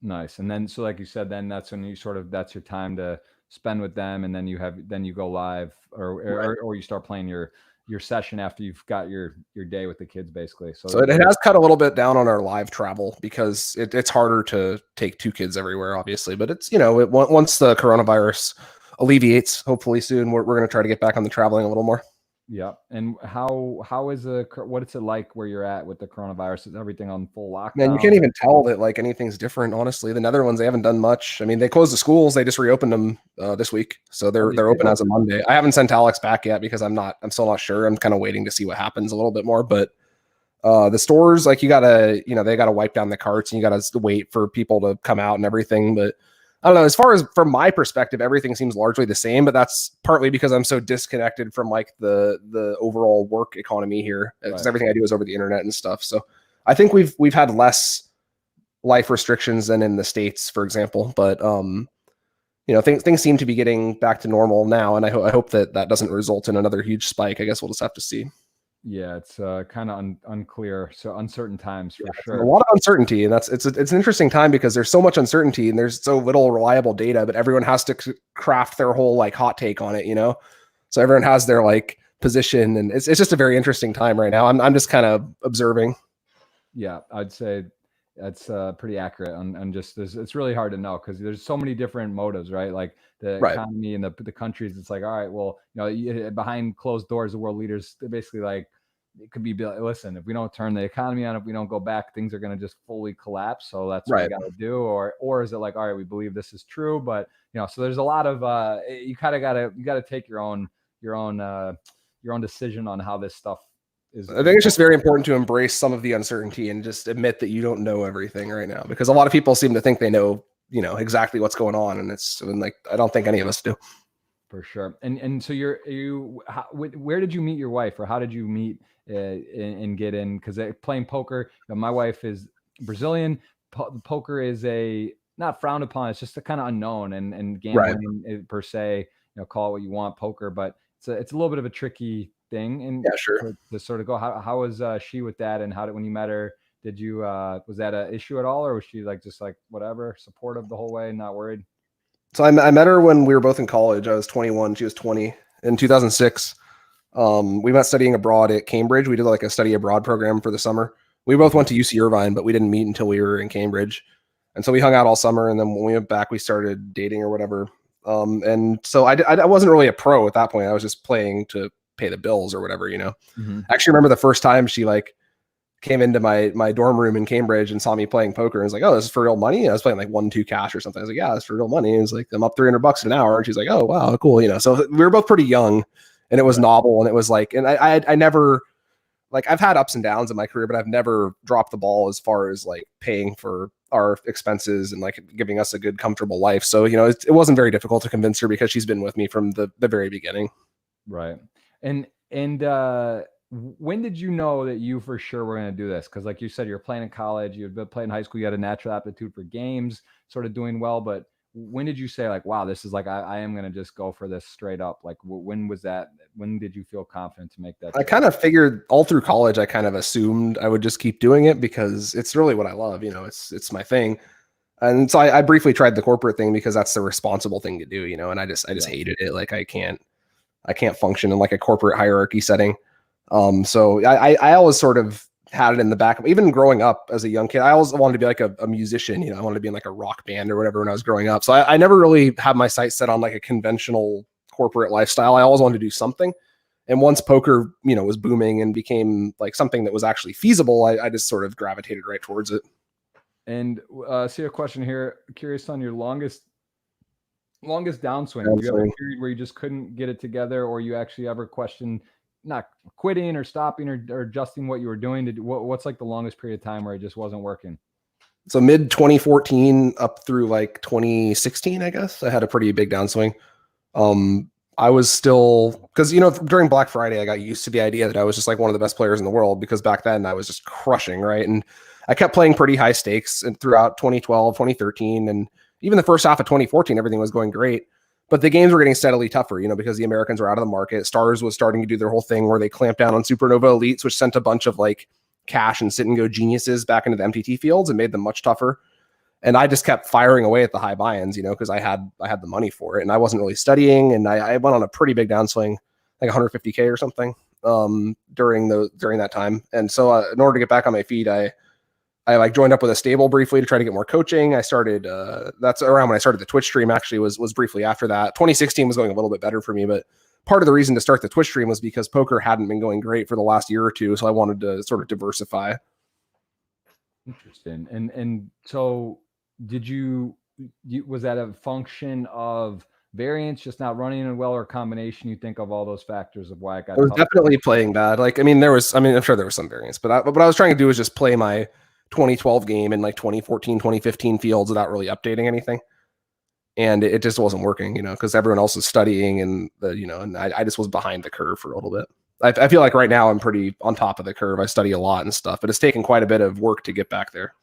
Nice. And then, so like you said, then that's when you that's your time to spend with them, and then you go live, or you start playing your session after you've got your day with the kids, basically. So it has cut a little bit down on our live travel because it's harder to take 2 kids everywhere, obviously. But it's once the coronavirus alleviates, hopefully soon, we're going to try to get back on the traveling a little more. Yeah. And how is what is it like where you're at with the coronavirus? Is everything on full lockdown? Man, you can't even tell that like anything's different, honestly. The Netherlands, they haven't done much. I mean, they closed the schools, they just reopened them this week, so they're open as of Monday. I haven't sent Alex back yet because I'm still not sure. I'm kind of waiting to see what happens a little bit more. But the stores, like, they gotta wipe down the carts, and you gotta wait for people to come out and everything. But I don't know, as far as from my perspective, everything seems largely the same, but that's partly because I'm so disconnected from like the overall work economy here, because everything I do is over the internet and stuff. So I think we've had less life restrictions than in the States, for example. But things seem to be getting back to normal now, and I hope that doesn't result in another huge spike. I guess we'll just have to see. Yeah, it's kind of unclear. So uncertain times for sure. A lot of uncertainty, and it's an interesting time because there's so much uncertainty and there's so little reliable data, but everyone has to craft their whole like hot take on it, So everyone has their like position, and it's just a very interesting time right now. I'm just kind of observing. Yeah, I'd say that's pretty accurate. And just it's really hard to know because there's so many different motives, right? Like the economy and the countries. It's like, all right, well, behind closed doors, the world leaders, they're basically like, it could be, listen, if we don't turn the economy on, if we don't go back, things are going to just fully collapse. So that's what we got to do. Or is it like, all right, we believe this is true, but so there's a lot of you kind of got to take your own decision on how this stuff is. I think it's just very important to embrace some of the uncertainty and just admit that you don't know everything right now, because a lot of people seem to think they know, exactly what's going on, and I don't think any of us do. For sure. And so where did you meet your wife, or how did you meet and get in? Because playing poker, my wife is Brazilian. Poker is not frowned upon. It's just a kind of unknown, and gambling per se, call it what you want, poker, but it's a little bit of a tricky thing. And yeah, sure. To sort of go, how was she with that, and when you met her, did you was that an issue at all, or was she just whatever, supportive the whole way, not worried? So I met her when we were both in college. I was 21, she was 20 in 2006. We met studying abroad at Cambridge. We did like a study abroad program for the summer. We both went to UC Irvine, but we didn't meet until we were in Cambridge. And so we hung out all summer. And then when we went back, we started dating or whatever. And so I wasn't really a pro at that point. I was just playing to pay the bills or whatever, Mm-hmm. I actually remember the first time she came into my dorm room in Cambridge and saw me playing poker and was like, "Oh, this is for real money?" And I was playing like 1-2 cash or something. I was like, "Yeah, it's for real money." And it was like, "I'm up $300 an hour." And she's like, "Oh, wow, cool." So we were both pretty young, and it was novel, and it was like, and I never, I've had ups and downs in my career, but I've never dropped the ball as far as paying for our expenses and giving us a good, comfortable life. So, it wasn't very difficult to convince her because she's been with me from the very beginning. Right. And when did you know that you for sure were going to do this? Because like you said, you're playing in college, you'd been playing in high school, you had a natural aptitude for games, sort of doing well. But when did you say wow, this is I am going to just go for this straight up? When was that? When did you feel confident to make that? I kind of figured all through college, I kind of assumed I would just keep doing it because it's really what I love. It's my thing. And so I briefly tried the corporate thing because that's the responsible thing to do, and I just hated it. I can't function in a corporate hierarchy setting. So I always sort of had it in the back. Even growing up as a young kid, I always wanted to be a musician. I wanted to be in a rock band or whatever when I was growing up. So I never really had my sights set on a conventional corporate lifestyle. I always wanted to do something. And once poker, was booming and became something that was actually feasible, I just sort of gravitated right towards it. And see a question here. Curious on your longest downswing. Do you have a period where you just couldn't get it together, or you actually ever questioned not quitting or stopping or adjusting what you were doing? What's the longest period of time where it just wasn't working? So mid 2014 up through 2016, I guess I had a pretty big downswing. I was still, because, you know, during Black Friday, I got used to the idea that I was just like one of the best players in the world, because back then I was just crushing, right? And I kept playing pretty high stakes and throughout 2012, 2013, and even the first half of 2014, everything was going great. But the games were getting steadily tougher, you know, because the Americans were out of the market. Stars was starting to do their whole thing where they clamped down on Supernova Elites, which sent a bunch of like cash and sit and go geniuses back into the MTT fields and made them much tougher. And I just kept firing away at the high buy-ins, you know, because I had the money for it, and I wasn't really studying, and I went on a pretty big downswing, like 150K or something, during that time. And so in order to get back on my feet, I like joined up with a stable briefly to try to get more coaching. I started that's around when I started the Twitch stream. Actually, was briefly after that. 2016 was going a little bit better for me, but part of the reason to start the Twitch stream was because poker hadn't been going great for the last year or two, so I wanted to sort of diversify. Interesting. And so did you was that a function of variance just not running it well, or a combination, you think, of all those factors of why it got I was definitely playing bad. Like, I mean, I'm sure there was some variance, but what I was trying to do was just play my 2012 game in like 2014, 2015 fields without really updating anything. And it just wasn't working, you know, because everyone else was studying, and and I just was behind the curve for a little bit. I feel like right now I'm pretty on top of the curve. I study a lot and stuff, but it's taken quite a bit of work to get back there.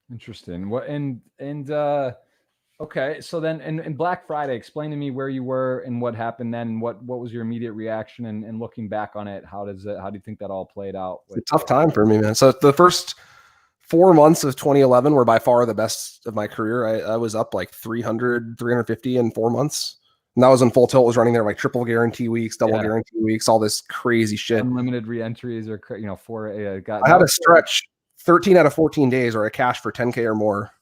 Interesting. What okay, so then in Black Friday, explain to me where you were and what happened then. What was your immediate reaction, and looking back on it, how do you think that all played out? It's a tough time for me, man. So the first 4 months of 2011 were by far the best of my career. I was up like 300, 350 in 4 months. And that was when Full Tilt was running their like triple guarantee weeks, double guarantee weeks, all this crazy shit. Unlimited re-entries, or I had a stretch 13 out of 14 days where I cashed for 10K or more.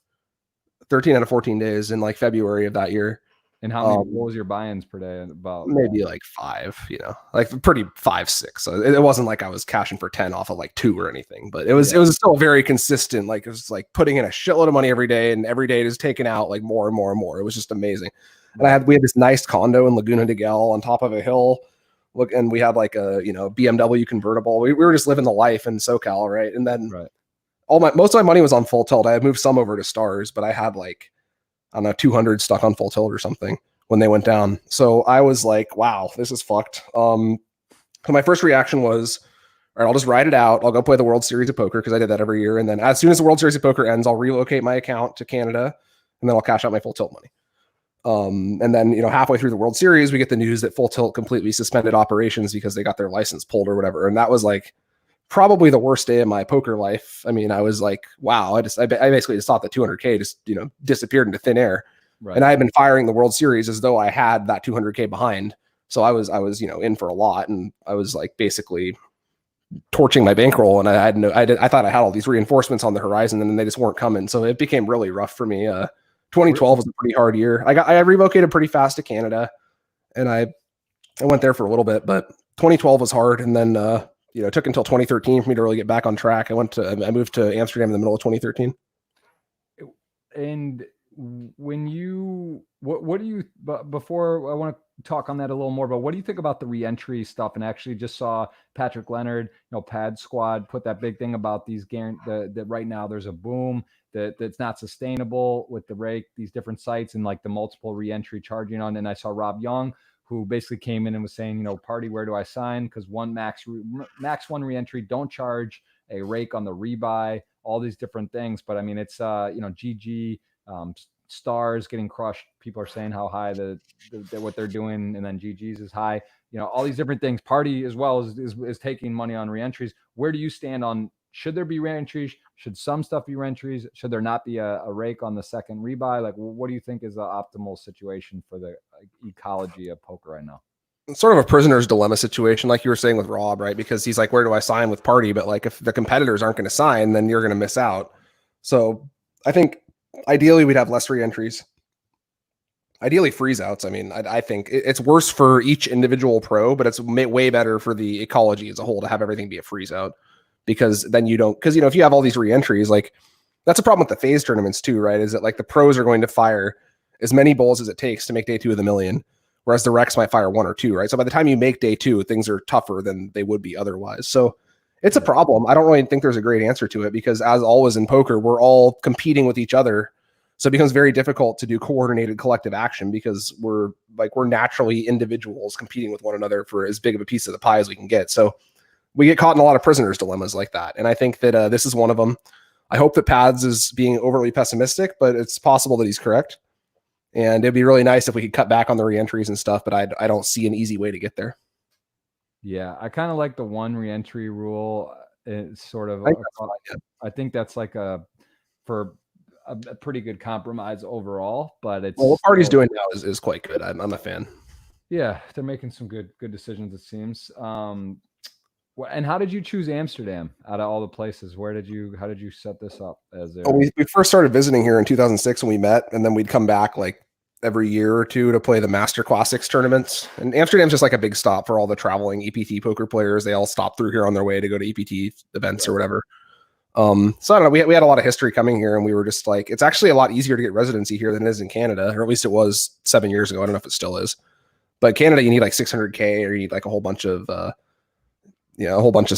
13 out of 14 days in like February of that year. And how many, what was your buy-ins per day? About maybe like 5, you know, like pretty 5, 6. So it wasn't like I was cashing for 10 off of like 2 or anything, but it was still very consistent. Like, it was like putting in a shitload of money every day, and every day just taking out like more and more and more. It was just amazing. And we had this nice condo in Laguna de Guel on top of a hill. Look, and we had like a, BMW convertible. We were just living the life in SoCal, right? And then most of my money was on Full Tilt. I had moved some over to Stars, but I had like, I don't know, 200 stuck on Full Tilt or something when they went down. So I was like, wow, this is fucked. So my first reaction was, all right, I'll just ride it out. I'll go play the World Series of Poker, because I did that every year. And then as soon as the World Series of Poker ends, I'll relocate my account to Canada, and then I'll cash out my Full Tilt money. And then, halfway through the World Series, we get the news that Full Tilt completely suspended operations because they got their license pulled or whatever. And that was like probably the worst day of my poker life. I mean, I was like, wow, I basically just thought that 200K just, disappeared into thin air. Right. And I had been firing the World Series as though I had that 200K behind. So I was, in for a lot, and I was like basically torching my bankroll, and I thought I had all these reinforcements on the horizon, and then they just weren't coming. So it became really rough for me. 2012 was a pretty hard year. I relocated pretty fast to Canada, and I went there for a little bit, but 2012 was hard. And then, it took until 2013 for me to really get back on track. I moved to Amsterdam in the middle of 2013. And when what do you, before I want to talk on that a little more, but what do you think about the re-entry stuff? And actually just saw Patrick Leonard, Pad Squad put that big thing about these that right now there's a boom that's not sustainable with the rake, these different sites, and like the multiple re-entry charging on. And I saw Rob Young, who basically came in and was saying, party, where do I sign? Because max one re-entry, don't charge a rake on the rebuy, all these different things. But I mean, it's GG, Stars getting crushed. People are saying how high what they're doing, and then GG's is high. All these different things. Party as well is taking money on re-entries. Where do you stand on? Should there be re-entries? Should some stuff be re-entries? Should there not be a rake on the second rebuy? Like, what do you think is the optimal situation for the ecology of poker right now? It's sort of a prisoner's dilemma situation, like you were saying with Rob, right? Because he's like, where do I sign with Party? But like, if the competitors aren't going to sign, then you're going to miss out. So I think ideally we'd have less re-entries. Ideally freeze outs. I mean, I think it's worse for each individual pro, but it's way better for the ecology as a whole to have everything be a freeze out. Because then if you have all these re-entries, like that's a problem with the phase tournaments too, right? Is that like the pros are going to fire as many bowls as it takes to make day 2 of the million, whereas the Rex might fire 1 or 2, right? So by the time you make day 2, things are tougher than they would be otherwise. So it's a problem. I don't really think there's a great answer to it, because as always in poker, we're all competing with each other So it becomes very difficult to do coordinated collective action because we're naturally individuals competing with one another for as big of a piece of the pie as we can get. So we get caught in a lot of prisoners dilemmas like that. And I think that this is one of them. I hope that Pads is being overly pessimistic, but it's possible that he's correct. And it'd be really nice if we could cut back on the reentries and stuff, but I don't see an easy way to get there. Yeah, I kind of like the one reentry rule. It's sort of, I think that's like for a pretty good compromise overall, but it's what Party's doing now is quite good. I'm a fan. Yeah, they're making some good decisions, it seems. And how did you choose Amsterdam out of all the places? How did you set this up as we first started visiting here in 2006 when we met, and then we'd come back like every year or two to play the Master Classics tournaments. And Amsterdam's just like a big stop for all the traveling EPT poker players. They all stop through here on their way to go to EPT events or whatever. So I don't know, we had a lot of history coming here, and we were just like, it's actually a lot easier to get residency here than it is in Canada, or at least it was 7 years ago. I don't know if it still is, but Canada, you need like 600K, or you need like a whole bunch of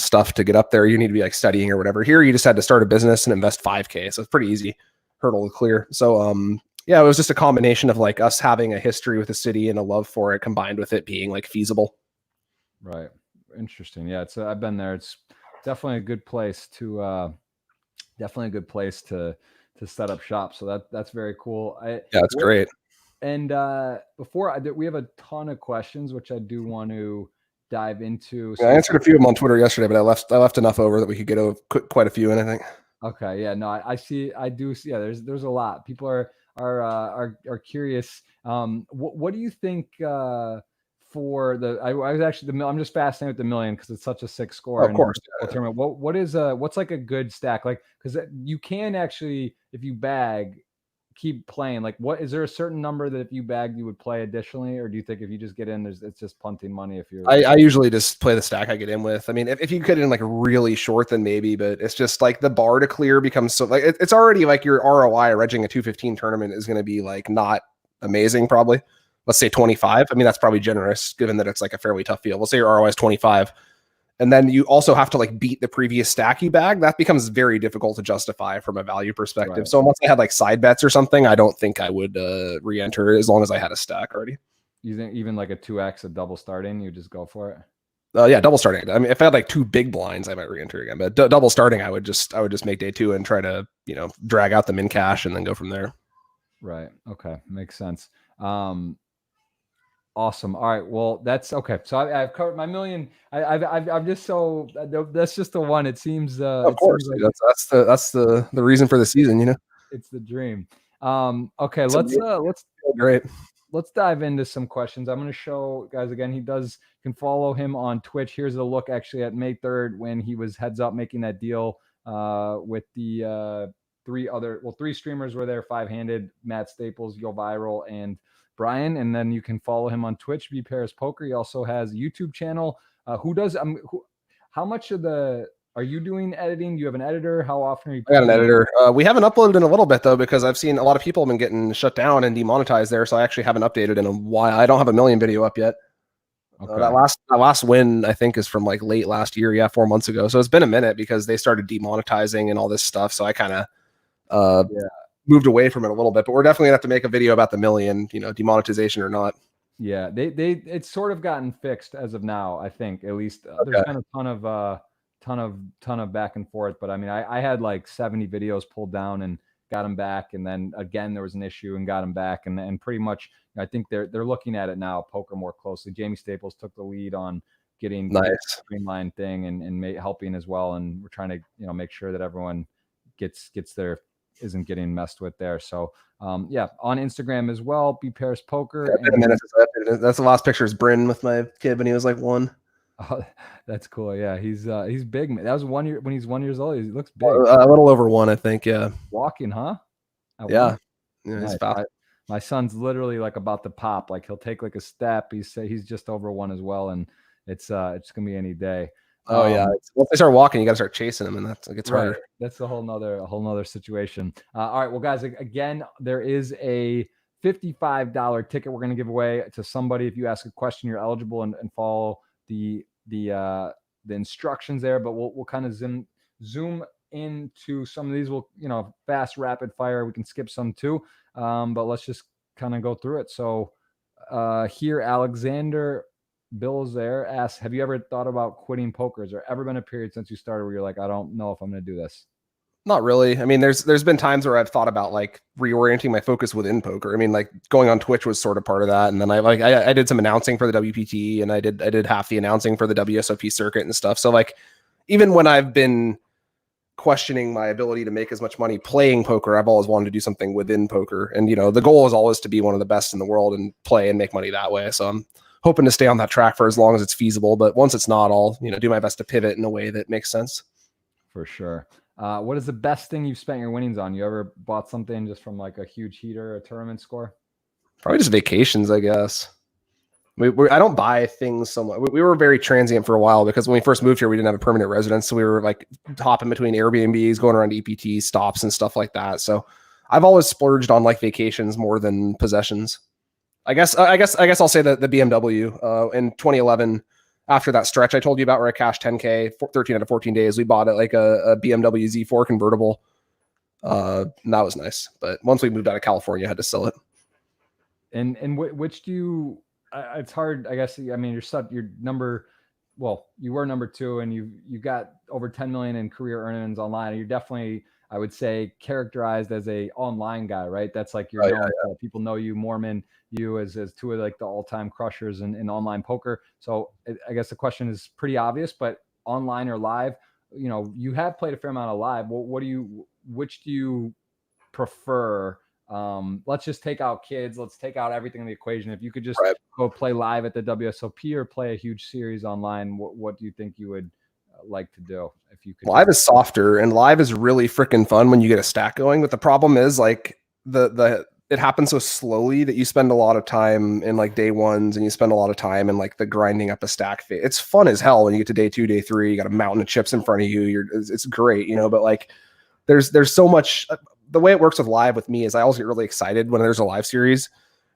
stuff to get up there. You need to be like studying or whatever. Here, you just had to start a business and invest 5K. So it's pretty easy hurdle to clear. So, yeah, it was just a combination of like us having a history with the city and a love for it combined with it being like feasible. Right. Interesting. Yeah. I've been there. It's definitely a good place to set up shop. So that's very cool. It's great. And we have a ton of questions, which I do want to dive into. So I answered a few of them on Twitter yesterday, but I left enough over that we could get quite a few in, I think. Okay. Yeah. No, I do see. Yeah. There's a lot. People are curious. What do you think for the? I was actually I'm just fascinated with the million because it's such a sick score. Of course. Tournament. What's like a good stack? Like, because you can actually, if you bag, keep playing. Like, what is there a certain number that if you bagged you would play additionally, or do you think if you just get in, it's just punting money? If you're, I usually just play the stack I get in with. I mean, if you get in like really short, then maybe, but it's just like the bar to clear becomes so like it's already like your ROI regging a 215 tournament is going to be like not amazing. Probably, let's say 25. I mean, that's probably generous given that it's like a fairly tough field. We'll say your ROI is 25. And then you also have to like beat the previous stack you bag. That becomes very difficult to justify from a value perspective. Right. So unless I had like side bets or something, I don't think I would re-enter as long as I had a stack already. You think even like a 2x, a double starting, you just go for it? Yeah, double starting. I mean, if I had like 2 big blinds, I might re-enter again. But double starting, I would just make day 2 and try to drag out the min cash and then go from there. Right. Okay, makes sense. Awesome. All right. Well, that's okay. So I've covered my million. I'm just so that's just the one. It seems. Of course, like, that's the reason for the season. It's the dream. Okay. Let's great. Let's dive into some questions. I'm going to show guys again. You can follow him on Twitch. Here's a look actually at May 3rd when he was heads up making that deal with the 3 streamers were there, 5-handed, Matt Staples, Go Viral, and Bryan, and then you can follow him on Twitch, B Paris Poker. He also has a YouTube channel. How much of are you doing editing? Do you have an editor? How often are you? I got an editor. We haven't uploaded in a little bit though, because I've seen a lot of people have been getting shut down and demonetized there. So I actually haven't updated in a while. I don't have a million video up yet. Okay. That last win I think is from like late last year. Yeah, 4 months ago. So it's been a minute because they started demonetizing and all this stuff. So I kind of moved away from it a little bit, but we're definitely gonna have to make a video about the million, demonetization or not. Yeah, it's sort of gotten fixed as of now. I think at least there's been a ton of back and forth, but I mean, I had like 70 videos pulled down and got them back, and then again there was an issue and got them back, and pretty much I think they're looking at it now, poker more closely. Jamie Staples took the lead on getting the streamlined thing and helping as well, and we're trying to make sure that everyone gets their isn't getting messed with there. So on Instagram as well, B Paris Poker. That's the last picture is Bryn with my kid when he was like 1. Oh, that's cool. Yeah, he's big. That was 1 year when he's 1 year old. He looks big. A little over 1, I think. Yeah. Walking, huh? Yeah. Nice. My son's literally like about to pop. Like he'll take like a step. He's just over 1 as well, and it's gonna be any day. Oh yeah. Once they start walking, you got to start chasing them, and that's like it's harder. Right. That's a whole nother situation. All right. Well, guys, again, there is a $55 ticket we're going to give away to somebody. If you ask a question, you're eligible and follow the instructions there. But we'll kind of zoom into some of these. We'll, fast rapid fire. We can skip some too. But let's just kind of go through it. So here, Alexander Billzaire asks, have you ever thought about quitting poker? Has there ever been a period since you started where you're like, I don't know if I'm going to do this? Not really. I mean, there's been times where I've thought about like reorienting my focus within poker. I mean, like going on Twitch was sort of part of that, and then I did some announcing for the WPT, and I did half the announcing for the WSOP circuit and stuff. So like, even when I've been questioning my ability to make as much money playing poker, I've always wanted to do something within poker, and the goal is always to be one of the best in the world and play and make money that way. So I'm hoping to stay on that track for as long as it's feasible. But once it's not, I'll do my best to pivot in a way that makes sense. For sure. What is the best thing you've spent your winnings on? You ever bought something just from like a huge heater, a tournament score? Probably just vacations, I guess. I don't buy things so much. We were very transient for a while because when we first moved here, we didn't have a permanent residence. So we were like hopping between Airbnbs, going around EPT stops and stuff like that. So I've always splurged on like vacations more than possessions. I guess I'll say that the BMW in 2011, after that stretch I told you about where I cashed 10K, 13 out of 14 days, we bought it like a BMW Z4 convertible. And that was nice. But once we moved out of California, I had to sell it. And which do you, it's hard, I guess. I mean, you were number 2 and you got over 10 million in career earnings online. You're definitely, I would say, characterized as a online guy, right? That's like people know you, Mormon, you as 2 of like the all-time crushers in online poker. So I guess the question is pretty obvious, but online or live, you have played a fair amount of live. Which do you prefer? Let's just take out kids. Let's take out everything in the equation. If you could just go play live at the WSOP or play a huge series online, what do you think you would like to do if you could? Live is softer, and live is really freaking fun when you get a stack going. But the problem is like it happens so slowly that you spend a lot of time in like day ones, and you spend a lot of time in like the grinding up a stack phase. It's fun as hell when you get to day 2, day 3. You got a mountain of chips in front of you. It's great, But like, there's so much. The way it works with live with me is I always get really excited when there's a live series,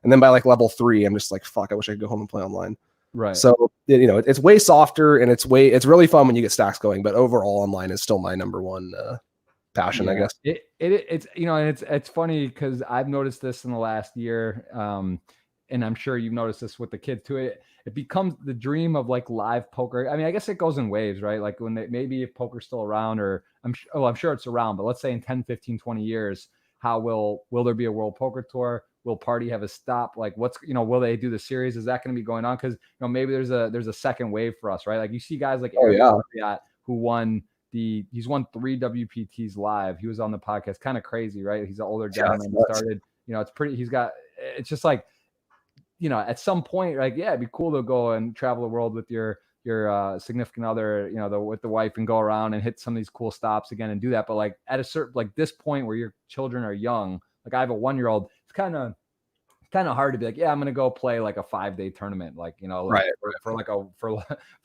and then by like level 3, I'm just like, fuck, I wish I could go home and play online. Right. So it's way softer, and it's really fun when you get stacks going. But overall, online is still my number one passion, I guess. It's funny because I've noticed this in the last year, and I'm sure you've noticed this with the kids too. It becomes the dream of like live poker. I mean, I guess it goes in waves, right? Like when maybe if poker's still around, or I'm sure it's around, but let's say in 10, 15, 20 years, how will there be a World Poker Tour? Will Party have a stop? Like will they do the series? Is that going to be going on? Because maybe there's a second wave for us, right? Like you see guys like who won he's won 3 WPTs live. He was on the podcast. Kind of crazy, right? He's an older gentleman. Started, it's just like, at some point, like, yeah, it'd be cool to go and travel the world with your significant other, with the wife, and go around and hit some of these cool stops again and do that. But like at a certain, like this point where your children are young, like I have a 1-year-old, it's kind of hard to be like, yeah, I'm going to go play like a 5-day tournament, like, for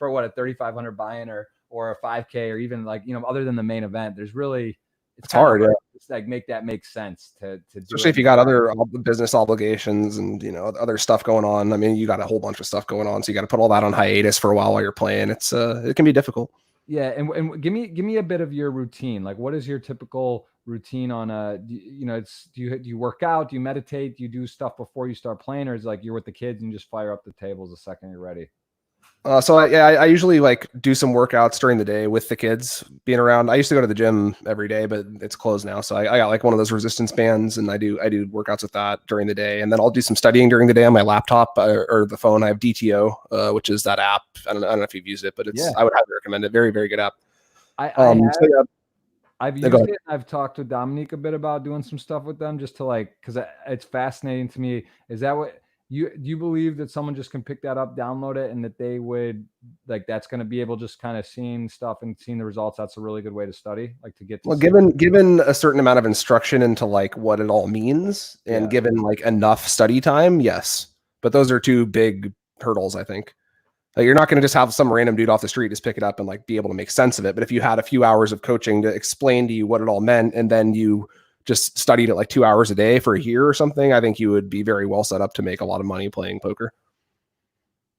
what, a 3,500 buy-in or a 5K, or even like, other than the main event, there's really, it's hard to like make that make sense to do, especially if you got other business obligations and other stuff going on. I mean, you got a whole bunch of stuff going on, so you got to put all that on hiatus for a while you're playing. It's it can be difficult. Yeah, and give me a bit of your routine. Like, what is your typical routine on do you work out? Do you meditate? Do you do stuff before you start playing, or is it like you're with the kids and you just fire up the tables the second you're ready? So I usually like do some workouts during the day with the kids being around. I used to go to the gym every day, but it's closed now. So I got like one of those resistance bands, and I do workouts with that during the day. And then I'll do some studying during the day on my laptop or the phone. I have DTO, which is that app. I don't know if you've used it, but I would highly recommend it. Very, very good app. I've used it. I've talked to Dominique a bit about doing some stuff with them just to like, because it's fascinating to me. Is that what do you believe that someone just can pick that up, download it, and that they would like that's going to be able just kind of seeing stuff and seeing the results? That's a really good way to study, like to get to given a certain amount of instruction into like what it all means, and given like enough study time, yes. But those are 2 big hurdles, I think. Like, you're not going to just have some random dude off the street just pick it up and like be able to make sense of it. But if you had a few hours of coaching to explain to you what it all meant, and then you just studied it like 2 hours a day for a year or something, I think you would be very well set up to make a lot of money playing poker.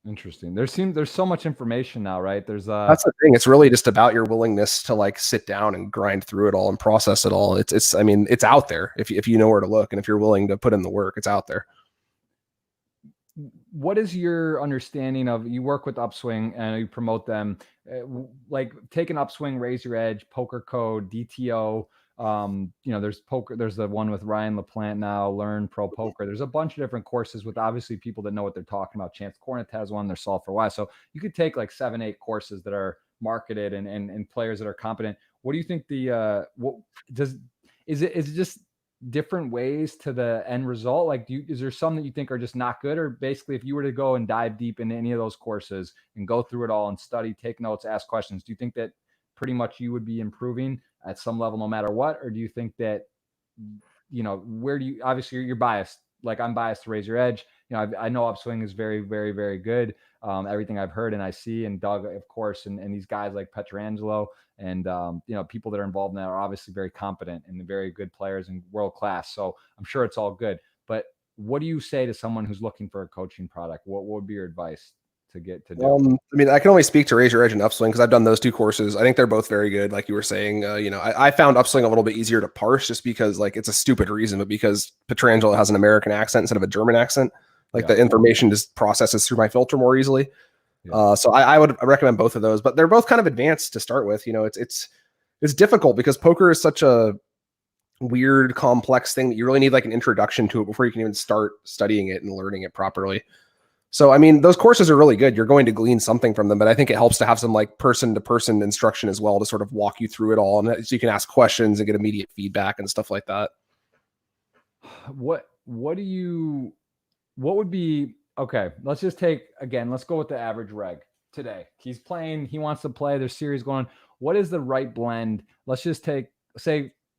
Interesting. There's so much information now, right? There's That's the thing. It's really just about your willingness to like sit down and grind through it all and process it all. I mean, it's out there if you know where to look and if you're willing to put in the work, it's out there. What is your understanding of, you work with Upswing and you promote them, like take an Upswing, Raise Your Edge, Poker Code, DTO. There's there's the one with Ryan LaPlante now, Learn Pro Poker. There's a bunch of different courses with obviously people that know what they're talking about. Chance Cornet has one, they're solved for why. So you could take like 7-8 courses that are marketed and players that are competent. What do you think is it just different ways to the end result? Like, is there some that you think are just not good? Or basically, if you were to go and dive deep into any of those courses and go through it all and study, take notes, ask questions, do you think that pretty much you would be improving at some level no matter what? Or do you think that, where do you, obviously you're biased, like I'm biased to Raise Your Edge. I know Upswing is very, very, very good. Everything I've heard and I see, and Doug, of course, and these guys like Petrangelo and people that are involved in that are obviously very competent and very good players and world class. So I'm sure it's all good. But what do you say to someone who's looking for a coaching product? What would be your advice to get to do? I mean, I can only speak to Raise Your Edge and Upswing because I've done those two courses. I think they're both very good. Like you were saying, I found Upswing a little bit easier to parse just because like it's a stupid reason, but because Petrangelo has an American accent instead of a German accent, like the information just processes through my filter more easily. So I would recommend both of those, but they're both kind of advanced to start with. It's difficult because poker is such a weird, complex thing that you really need like an introduction to it before you can even start studying it and learning it properly. So, I mean, those courses are really good. You're going to glean something from them, but I think it helps to have some like person-to-person instruction as well to sort of walk you through it all. And so you can ask questions and get immediate feedback and stuff like that. What would be, okay, let's just let's go with the average reg today. He's playing, he wants to play, there's series going. What is the right blend? Let's just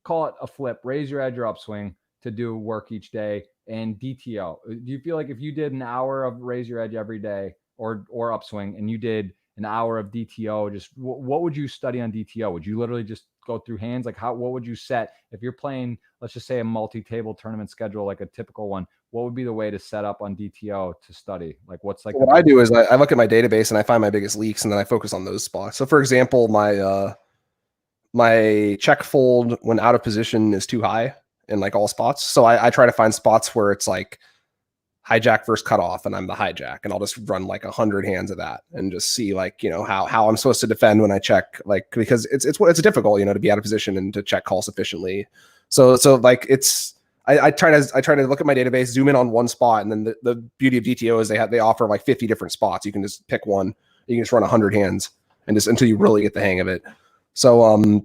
call it a flip, Raise Your Edge or Upswing to do work each day, and DTO. Do you feel like if you did an hour of Raise Your Edge every day or Upswing and you did an hour of DTO, just what would you study on DTO? Would you literally just go through hands? Like what would you set if you're playing, let's just say a multi-table tournament schedule, like a typical one? What would be the way to set up on DTO to study? Like what's like, what I do is I look at my database and I find my biggest leaks and then I focus on those spots. So for example, my check fold when out of position is too high in like all spots. So I try to find spots where it's like hijack versus cutoff and I'm the hijack, and I'll just run like 100 hands of that and just see like, how I'm supposed to defend when I check, like, because it's difficult, to be out of position and to check call sufficiently. So like I try to look at my database, zoom in on one spot, and then the beauty of DTO is they offer like 50 different spots. You can just pick one, you can just run 100 hands and just until you really get the hang of it. So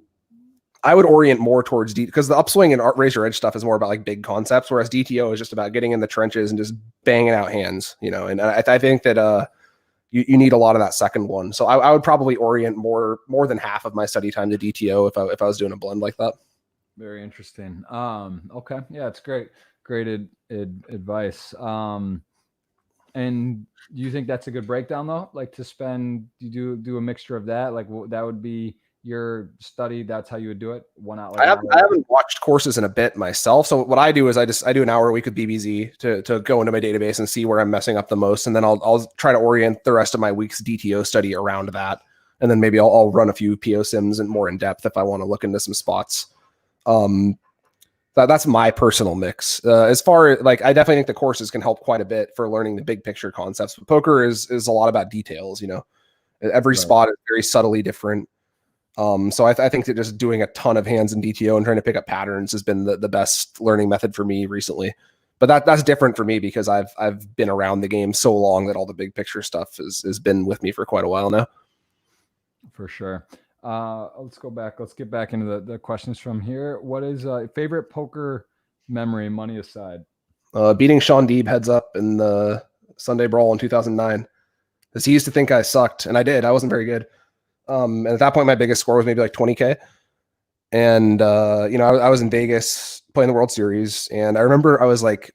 I would orient more towards because the Upswing and Raise Your Edge stuff is more about like big concepts, whereas DTO is just about getting in the trenches and just banging out hands, and I think that you need a lot of that second one. So I would probably orient more than half of my study time to DTO if I was doing a blend like that. Very interesting. Okay. Yeah, it's great advice. And do you think that's a good breakdown though? Like you do a mixture of that? Like that would be your study, that's how you would do it? One out. Like I haven't watched courses in a bit myself. So what I do is I do an hour a week of BBZ to go into my database and see where I'm messing up the most. And then I'll try to orient the rest of my week's DTO study around that. And then maybe I'll run a few PO sims and more in depth if I want to look into some spots. That's my personal mix. As far as like, I definitely think the courses can help quite a bit for learning the big picture concepts. But poker is a lot about details. Every spot is very subtly different. So I think that just doing a ton of hands in DTO and trying to pick up patterns has been the best learning method for me recently. But that's different for me because I've been around the game so long that all the big picture stuff has been with me for quite a while now. For sure. Let's go back. Let's get back into the questions from here. What is favorite poker memory, money aside? Beating Sean Deeb heads up in the Sunday Brawl in 2009. Because he used to think I sucked, and I did. I wasn't very good. And at that point, my biggest score was maybe like 20K. And, I was in Vegas playing the World Series. And I remember I was like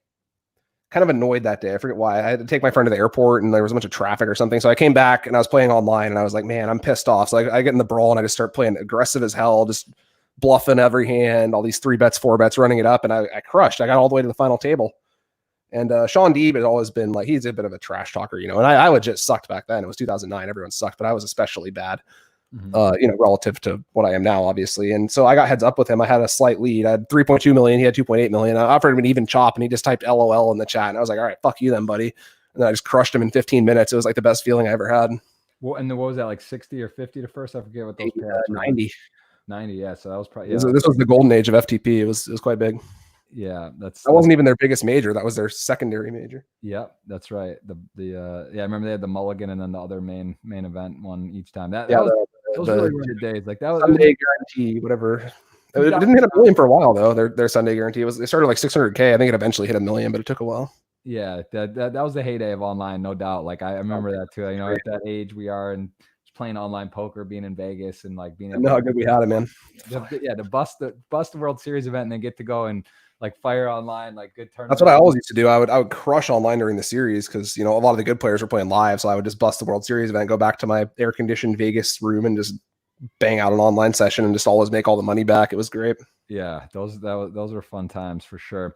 kind of annoyed that day. I forget why. I had to take my friend to the airport and there was a bunch of traffic or something. So I came back and I was playing online and I was like, man, I'm pissed off. So I get in the brawl and I just start playing aggressive as hell, just bluffing every hand, all these 3 bets, 4 bets, running it up. And I crushed. I got all the way to the final table. And Sean Deeb has always been like, he's a bit of a trash talker, you know, and I legit sucked back then. It was 2009. Everyone sucked, but I was especially bad, you know, relative to what I am now, obviously. And so I got heads up with him. I had a slight lead. I had 3.2 million. He had 2.8 million. I offered him an even chop, and he just typed LOL in the chat. And I was like, all right, fuck you then, buddy. And then I just crushed him in 15 minutes. It was like the best feeling I ever had. Well, and then what was that, like 60 or 50 to first? I forget what those 90. 90, yeah. So that was probably, This was the golden age of FTP. It was quite big. Yeah, that wasn't even their biggest major. That was their secondary major. Yep, that's right. Yeah, I remember they had the mulligan and then the other main event one each time. Those really were the days. Like that was Sunday guarantee, whatever. It didn't hit $1 million for a while though. Their Sunday guarantee they started like 600K. I think it eventually hit $1 million, but it took a while. Yeah, that was the heyday of online, no doubt. Like I remember that too. You know, at that age we are and playing online poker, being in Vegas, and like being able how good we had it, man. To bust the World Series event and then get to go and like fire online, like good tournament. That's what I always used to do. I would crush online during the series because, you know, a lot of the good players were playing live. So I would just bust the World Series event, go back to my air conditioned Vegas room and just bang out an online session and just always make all the money back. It was great. Yeah, those were fun times for sure.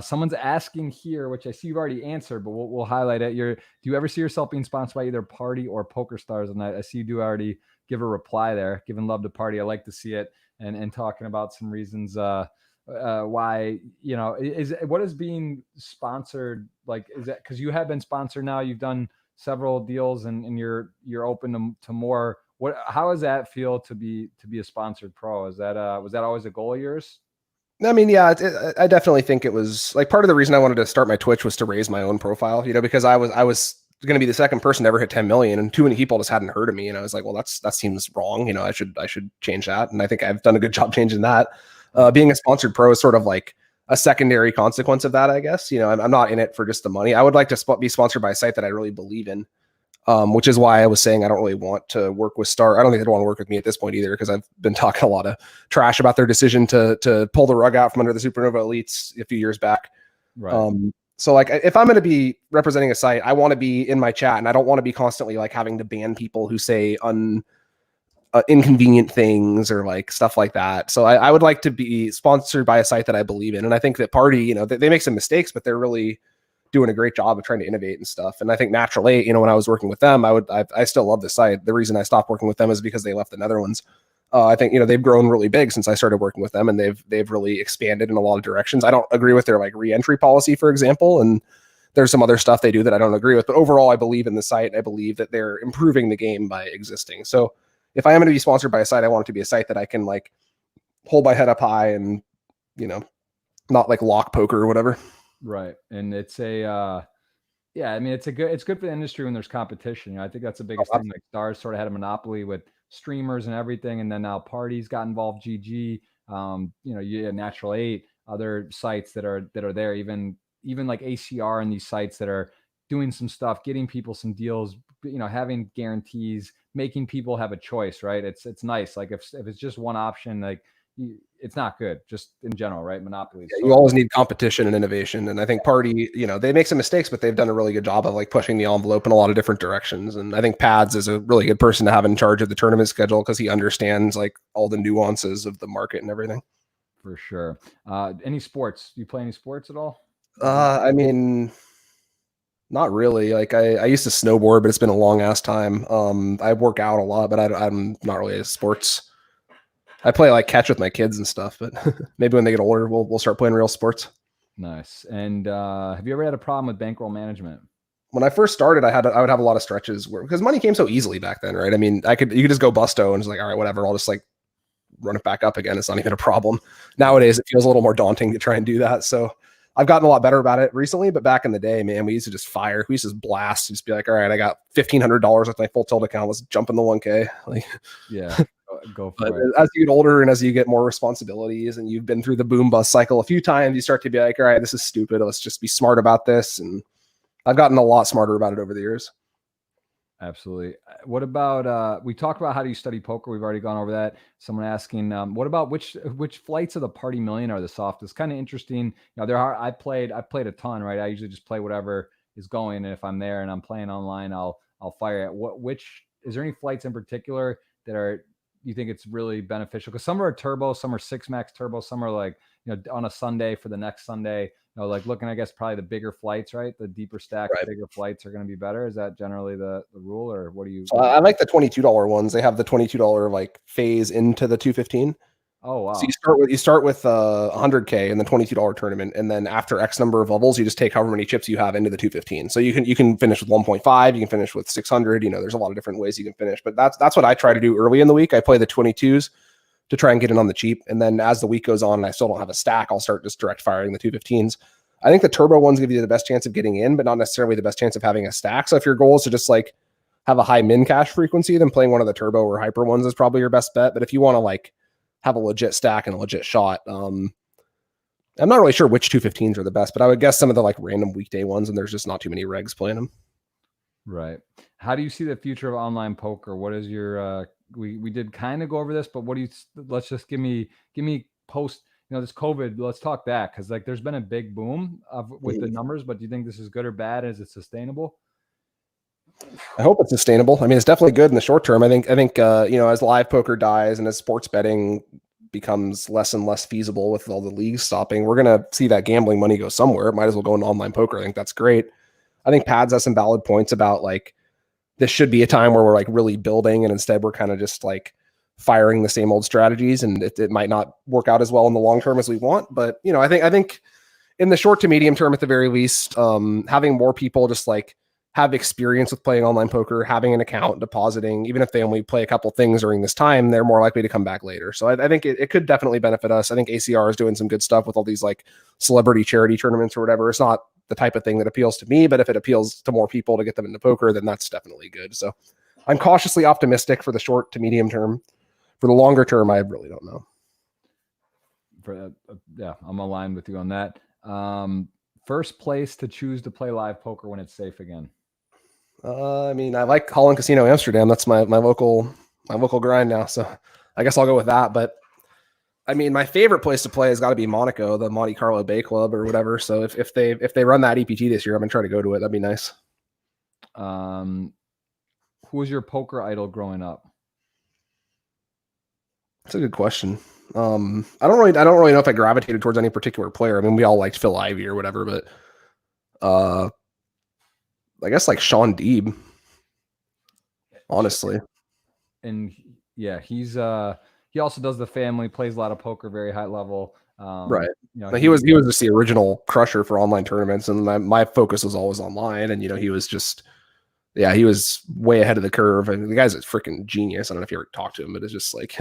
Someone's asking here, which I see you've already answered, but we'll highlight it. Do you ever see yourself being sponsored by either Party or Poker Stars? And I see you do already give a reply there, giving love to Party. I like to see it, and talking about some reasons why, you know, what is being sponsored like? Is that because you have been sponsored now? You've done several deals and you're open to more. How does that feel to be a sponsored pro? Is that was that always a goal of yours? I mean, yeah, I definitely think it was like part of the reason I wanted to start my Twitch was to raise my own profile, you know, because I was going to be the second person to ever hit 10 million and too many people just hadn't heard of me. And I was like, well, that seems wrong. You know, I should change that. And I think I've done a good job changing that. Being a sponsored pro is sort of like a secondary consequence of that, I guess. You know, I'm not in it for just the money. I would like to be sponsored by a site that I really believe in. Which is why I was saying I don't really want to work with Star. I don't think they'd want to work with me at this point either, because I've been talking a lot of trash about their decision to pull the rug out from under the Supernova Elites a few years back. Right. So like if I'm going to be representing a site, I want to be in my chat, and I don't want to be constantly like having to ban people who say inconvenient things or like stuff like that. So I would like to be sponsored by a site that I believe in, and I think that Party, you know, they make some mistakes, but they're really doing a great job of trying to innovate and stuff. And I think Natural 8, you know, when I was working with them, I still love the site. The reason I stopped working with them is because they left the Netherlands. I think, you know, they've grown really big since I started working with them, and they've really expanded in a lot of directions. I don't agree with their like re-entry policy, for example, and there's some other stuff they do that I don't agree with, but overall I believe in the site. I believe that they're improving the game by existing. So if I am going to be sponsored by a site, I want it to be a site that I can like hold my head up high and, you know, not like lock poker or whatever. Right. And it's I mean, it's good for the industry when there's competition. You know, I think that's the biggest thing. Like Stars sort of had a monopoly with streamers and everything, and then now Parties got involved. GG, you know, you had Natural 8, other sites that are there, even like ACR and these sites that are doing some stuff, getting people some deals, you know, having guarantees, making people have a choice. Right. It's nice. Like if it's just one option, like it's not good, just in general, right? Monopolies. Yeah, you always need competition and innovation. And I think Party, you know, they make some mistakes, but they've done a really good job of like pushing the envelope in a lot of different directions. And I think Pads is a really good person to have in charge of the tournament schedule because he understands like all the nuances of the market and everything. For sure. Any sports? Do you play any sports at all? I mean, not really. Like I used to snowboard, but it's been a long ass time. I work out a lot, but I'm not really a sports. I play like catch with my kids and stuff, but maybe when they get older, we'll start playing real sports. Nice. And have you ever had a problem with bankroll management? When I first started, I would have a lot of stretches where, because money came so easily back then, right? I mean, you could just go busto and just like, all right, whatever, I'll just like run it back up again. It's not even a problem. Nowadays, it feels a little more daunting to try and do that. So I've gotten a lot better about it recently, but back in the day, man, we used to just fire. We used to just blast, just be like, all right, I got $1,500 with my full tilt account. Let's jump in the 1K. Like, yeah. Go for it. As you get older and as you get more responsibilities and you've been through the boom bust cycle a few times, you start to be like, all right, this is stupid. Let's just be smart about this. And I've gotten a lot smarter about it over the years. Absolutely. What about, we talked about how do you study poker? We've already gone over that. Someone asking, what about which flights of the Party Million are the softest? Kind of interesting. You know, I've played a ton, right? I usually just play whatever is going. And if I'm there and I'm playing online, I'll fire it. Is there any flights in particular that you think it's really beneficial? Because some are turbo, some are 6 max turbo, some are like, you know, on a Sunday for the next Sunday. know, like looking, I guess probably the bigger flights, right? The deeper stack, Right. bigger flights are going to be better. Is that generally the rule, or what do you? So I like the $22 ones. They have the $22 like phase into the 215. Oh So wow. you start with 100K in the $22 tournament, and then after X number of levels, you just take however many chips you have into the 215. So you can finish with 1.5, you can finish with 600. You know, there's a lot of different ways you can finish, but that's what I try to do early in the week. I play the 22s to try and get in on the cheap, and then as the week goes on, and I still don't have a stack, I'll start just direct firing the 215s. I think the turbo ones give you the best chance of getting in, but not necessarily the best chance of having a stack. So if your goal is to just like have a high min cash frequency, then playing one of the turbo or hyper ones is probably your best bet. But if you want to like have a legit stack and a legit shot, I'm not really sure which 215s are the best, but I would guess some of the like random weekday ones, and there's just not too many regs playing them. Right. How do you see the future of online poker? What is your we did kind of go over this, but what do you, let's just give me post, you know, this COVID, let's talk that, because like there's been a big boom with the numbers, but do you think this is good or bad? Is it sustainable? I hope it's sustainable. I mean, it's definitely good in the short term. I think you know, as live poker dies and as sports betting becomes less and less feasible with all the leagues stopping, we're gonna see that gambling money go somewhere. It might as well go into online poker. I think that's great. I think Pads has some valid points about like this should be a time where we're like really building, and instead we're kind of just like firing the same old strategies, and it might not work out as well in the long term as we want. But you know, I think in the short to medium term, at the very least, having more people just like have experience with playing online poker, having an account, depositing, even if they only play a couple things during this time, they're more likely to come back later. So I think it could definitely benefit us. I think ACR is doing some good stuff with all these like celebrity charity tournaments or whatever. It's not the type of thing that appeals to me, but if it appeals to more people to get them into poker, then that's definitely good. So I'm cautiously optimistic for the short to medium term. For the longer term, I really don't know. Yeah, I'm aligned with you on that. First place to choose to play live poker when it's safe again. I mean, I like Holland Casino Amsterdam. That's my local grind now. So I guess I'll go with that. But I mean, my favorite place to play has got to be Monaco, the Monte Carlo Bay Club or whatever. So if they run that EPT this year, I'm gonna try to go to it. That'd be nice. Who was your poker idol growing up? That's a good question. I don't really know if I gravitated towards any particular player. I mean, we all liked Phil Ivey or whatever, but I guess like Sean Deeb, honestly. And yeah, he also does the family, plays a lot of poker, very high level. Right. You know, he was just the original crusher for online tournaments, and my focus was always online. And you know, he was just, yeah, he was way ahead of the curve. And the guy's a freaking genius. I don't know if you ever talked to him, but it's just like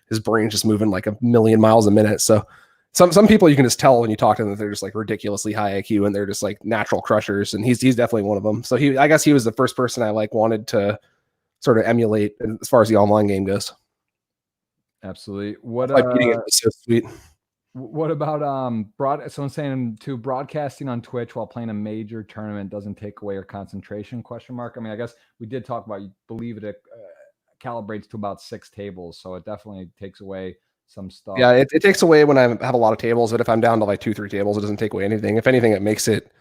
his brain's just moving like 1,000,000 miles a minute. So some people you can just tell when you talk to them that they're just like ridiculously high IQ and they're just like natural crushers, and he's definitely one of them. So I guess he was the first person I like wanted to sort of emulate as far as the online game goes. Absolutely. What beating it was so sweet. What about someone saying to broadcasting on Twitch while playing a major tournament doesn't take away your concentration? ? I mean, I guess we did talk about, you believe it calibrates to about 6 tables, so it definitely takes away some stuff. Yeah, it takes away when I have a lot of tables, but if I'm down to like 2-3 tables, it doesn't take away anything. If anything, it makes it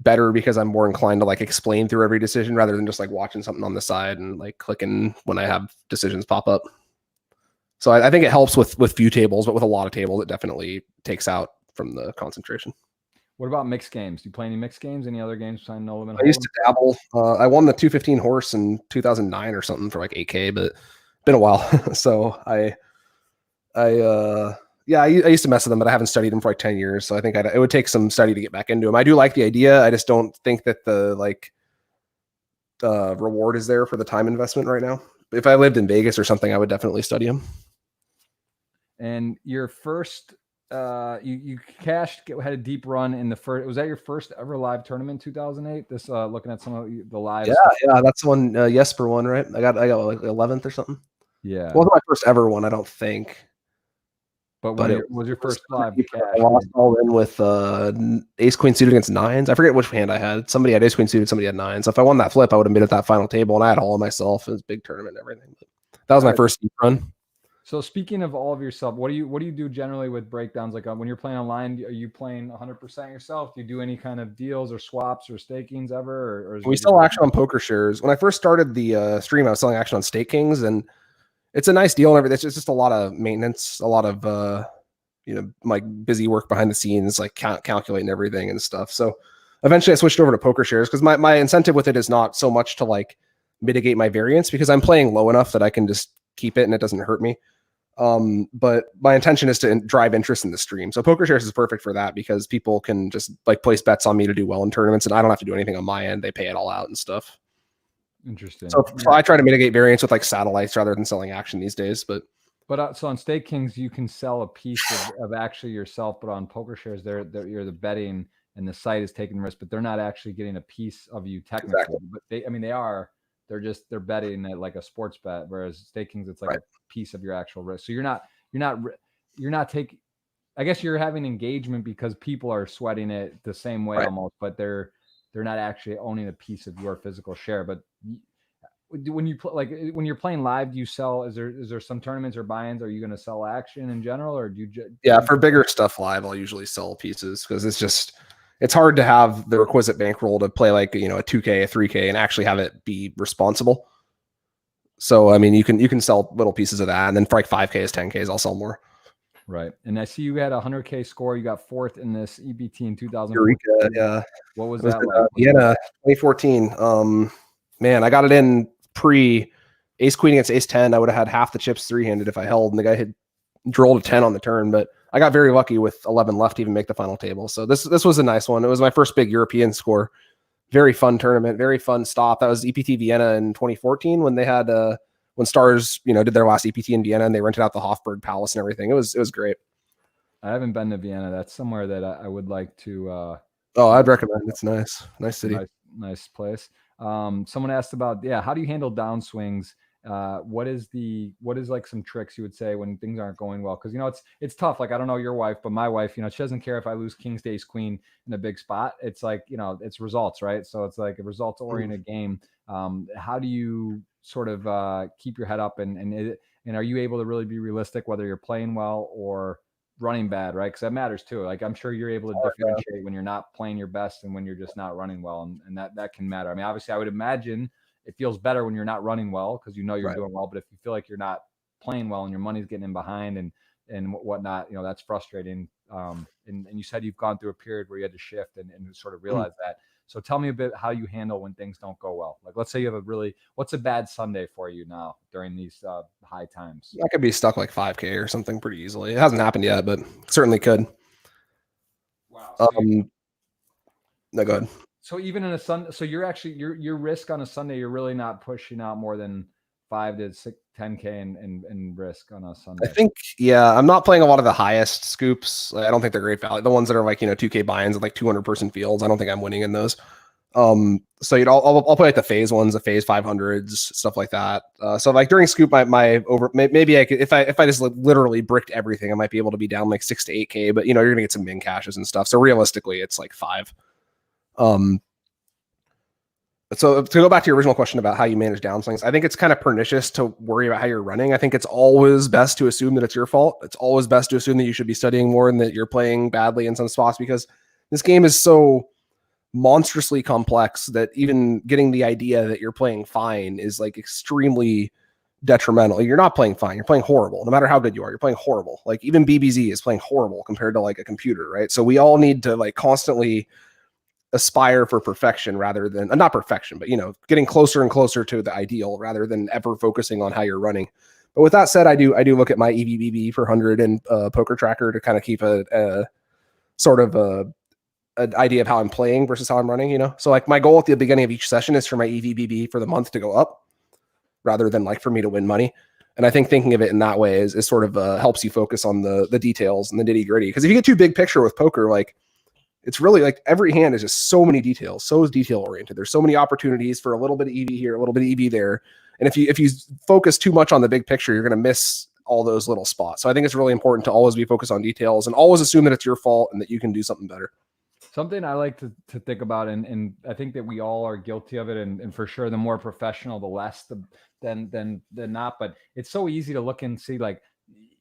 better because I'm more inclined to like explain through every decision rather than just like watching something on the side and like clicking when I have decisions pop up. So I think it helps with few tables, but with a lot of tables, it definitely takes out from the concentration. What about mixed games? Do you play any mixed games? Any other games besides No Limit? I used to dabble. I won the 215 horse in 2009 or something for like 8K, but it's been a while. So I used to mess with them, but I haven't studied them for like 10 years. So I think it would take some study to get back into them. I do like the idea. I just don't think that the reward is there for the time investment right now. If I lived in Vegas or something, I would definitely study them. And your first, you cashed, had a deep run in the first. Was that your first ever live tournament in 2008? This looking at some of the live. Yeah, that's the one Jesper won, right? I got like 11th or something. Yeah, it wasn't my first ever one, I don't think. But it was your first live cash. I lost all in with ace queen suited against nines. I forget which hand I had. Somebody had ace queen suited, somebody had nines. So if I won that flip, I would have been at that final table, and I had all of myself. It was a big tournament and everything. But that was my first deep run. So speaking of all of yourself, what do you do generally with breakdowns? Like when you're playing online, are you playing 100% yourself? Do you do any kind of deals or swaps or stakings ever? Or we sell action on poker shares. When I first started the stream, I was selling action on Stake Kings, and it's a nice deal and everything. It's just a lot of maintenance, a lot of my busy work behind the scenes, like calculating everything and stuff. So eventually I switched over to poker shares because my incentive with it is not so much to like mitigate my variance, because I'm playing low enough that I can just keep it and it doesn't hurt me. But my intention is to drive interest in the stream. So poker shares is perfect for that, because people can just like place bets on me to do well in tournaments, and I don't have to do anything on my end. They pay it all out and stuff. Interesting. So I try to mitigate variance with like satellites rather than selling action these days. But so on Stake Kings, you can sell a piece of actually yourself, but on poker shares, you're the betting and the site is taking risk, but they're not actually getting a piece of you technically. Exactly. But they are. They're betting at like a sports bet, whereas Stake Kings, it's like a piece of your actual risk. So you're not taking. I guess you're having engagement because people are sweating it the same way almost, but they're not actually owning a piece of your physical share. But when you play, like when you're playing live, do you sell? Is there some tournaments or buy-ins? Are you going to sell action in general, or do you? For bigger stuff live, I'll usually sell pieces, because it's hard to have the requisite bankroll to play like a 2K, a 3K, and actually have it be responsible. So I mean, you can sell little pieces of that, and then for like 5Ks, 10Ks, I'll sell more. Right. And I see you had a 100K score. You got 4th in this EBT in 2014. Eureka, yeah. What was that like? Vienna, 2014. Man, I got it in pre ace queen against ace 10. I would have had half the chips 3-handed if I held, and the guy had rolled a 10 on the turn, but I got very lucky with 11 left to even make the final table. So this was a nice one. It was my first big European score. Very fun tournament, very fun stop. That was EPT Vienna in 2014 when they had when Stars, did their last EPT in Vienna, and they rented out the Hofburg Palace and everything. It was great. I haven't been to Vienna. That's somewhere that I would like to. I'd recommend. It's nice city, nice place. Someone asked about how do you handle downswings? What is like some tricks you would say when things aren't going well? Because it's tough. Like, I don't know your wife, but my wife, she doesn't care if I lose king's to ace queen in a big spot. It's like, it's results, right? So it's like a results oriented game. How do you sort of keep your head up and are you able to really be realistic whether you're playing well or running bad, right? Because that matters too. Like, I'm sure you're able to differentiate when you're not playing your best and when you're just not running well, and that can matter. I mean, obviously, I would imagine it feels better when you're not running well because you're doing well. But if you feel like you're not playing well and your money's getting in behind and whatnot, that's frustrating. And you said you've gone through a period where you had to shift and sort of realize that. So tell me a bit how you handle when things don't go well. Like, let's say you have what's a bad Sunday for you now during these high times? I could be stuck like 5K or something pretty easily. It hasn't happened yet, but certainly could. Wow. No, go ahead. So even in a Sunday, so you're actually your risk on a Sunday, you're really not pushing out more than 5 to 6, 10K in risk on a Sunday. I think, I'm not playing a lot of the highest scoops. I don't think they're great value. The ones that are like 2K buy-ins and like 200-person fields, I don't think I'm winning in those. So I'll play like the phase ones, the phase 500s, stuff like that. So like during scoop, my over maybe I could, if I just literally bricked everything, I might be able to be down like 6 to 8K. But you're gonna get some min cashes and stuff. So realistically, it's like 5. So to go back to your original question about how you manage downswings, I think it's kind of pernicious to worry about how you're running. I think it's always best to assume that it's your fault. It's always best to assume that you should be studying more and that you're playing badly in some spots, because this game is so monstrously complex that even getting the idea that you're playing fine is like extremely detrimental. You're not playing fine. You're playing horrible. No matter how good you are, you're playing horrible. Like even BBZ is playing horrible compared to like a computer, right? So we all need to like constantly aspire for perfection rather than not perfection, but getting closer and closer to the ideal rather than ever focusing on how you're running. But with that said, I do look at my EVBB per 100 and Poker Tracker to kind of keep a sort of an idea of how I'm playing versus how I'm running. So like my goal at the beginning of each session is for my EVBB for the month to go up rather than like for me to win money. And I think thinking of it in that way is sort of helps you focus on the details and the nitty gritty. Because if you get too big picture with poker, like it's really like every hand is just so many details, so is detail oriented. There's so many opportunities for a little bit of EV here, a little bit of EV there. And if you focus too much on the big picture, you're going to miss all those little spots. So I think it's really important to always be focused on details and always assume that it's your fault and that you can do something better. Something I like to think about, and I think that we all are guilty of it, and for sure, the more professional, the less than not. But it's so easy to look and see, like,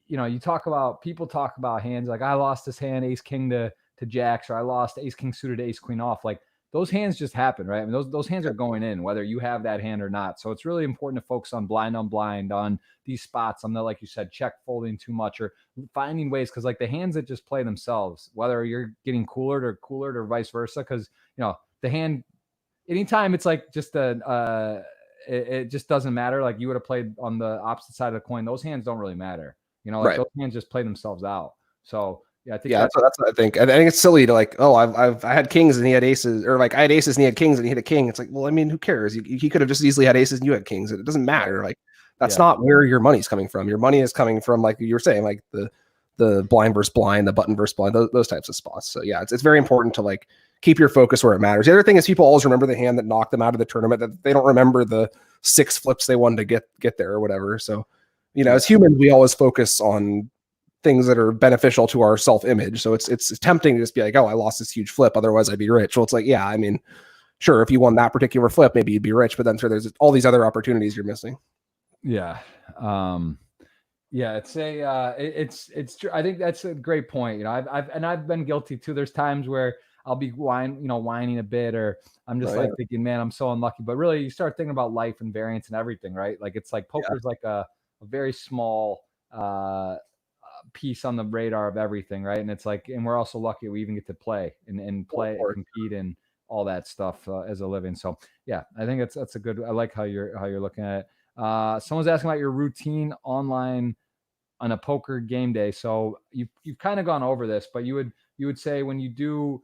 people talk about hands like I lost this hand, ace king to jacks, or I lost ace king suited to ace queen off. Like those hands just happen, right? I mean, those hands are going in whether you have that hand or not. So it's really important to focus on blind on blind, on these spots, on the, like you said, check folding too much, or finding ways, because like the hands that just play themselves, whether you're getting coolered or vice versa, because the hand, anytime it's like just it just doesn't matter. Like you would have played on the opposite side of the coin, those hands don't really matter. Like those hands just play themselves out. So yeah, I think that's what I think. I think it's silly to like, oh, I had kings and he had aces, or like I had aces and he had kings and he had a king. It's like, well, I mean, who cares? He could have just easily had aces and you had kings. It doesn't matter. Like that's not where your money's coming from. Your money is coming from, like you were saying, like the blind versus blind, the button versus blind, those types of spots. So yeah, it's very important to like keep your focus where it matters. The other thing is people always remember the hand that knocked them out of the tournament, that they don't remember the 6 flips they won to get there or whatever. So, as humans, we always focus on things that are beneficial to our self-image. So it's tempting to just be like, oh, I lost this huge flip, otherwise I'd be rich. Well, it's like, yeah, I mean, sure, if you won that particular flip, maybe you'd be rich, but then sure, there's all these other opportunities you're missing. Yeah. It's it's true. I think that's a great point. I've been guilty too. There's times where I'll be whining a bit, or I'm just thinking, man, I'm so unlucky. But really, you start thinking about life and variance and everything, right? Like it's like poker's like a very small piece on the radar of everything, right? And it's like, and we're also lucky we even get to play and play and compete and all that stuff as a living. So yeah, I think that's a good. I like how you're looking at it. Someone's asking about your routine online on a poker game day. So you've kind of gone over this, but you would say when you do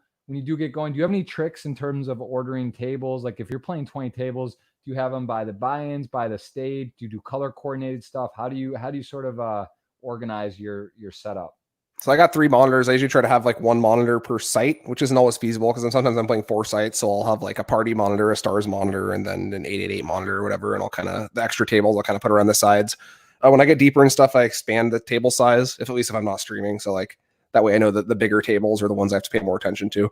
get going, do you have any tricks in terms of ordering tables? Like if you're playing 20 tables, do you have them by the buy-ins, by the stage? Do you do color coordinated stuff? How do you sort of organize your setup? So I got 3 monitors. I usually try to have like 1 monitor per site, which isn't always feasible because sometimes I'm playing 4 sites. So I'll have like a party monitor, a stars monitor, and then an 888 monitor or whatever. And the extra tables I'll kind of put around the sides. When I get deeper and stuff, I expand the table size, at least if I'm not streaming. So like that way I know that the bigger tables are the ones I have to pay more attention to.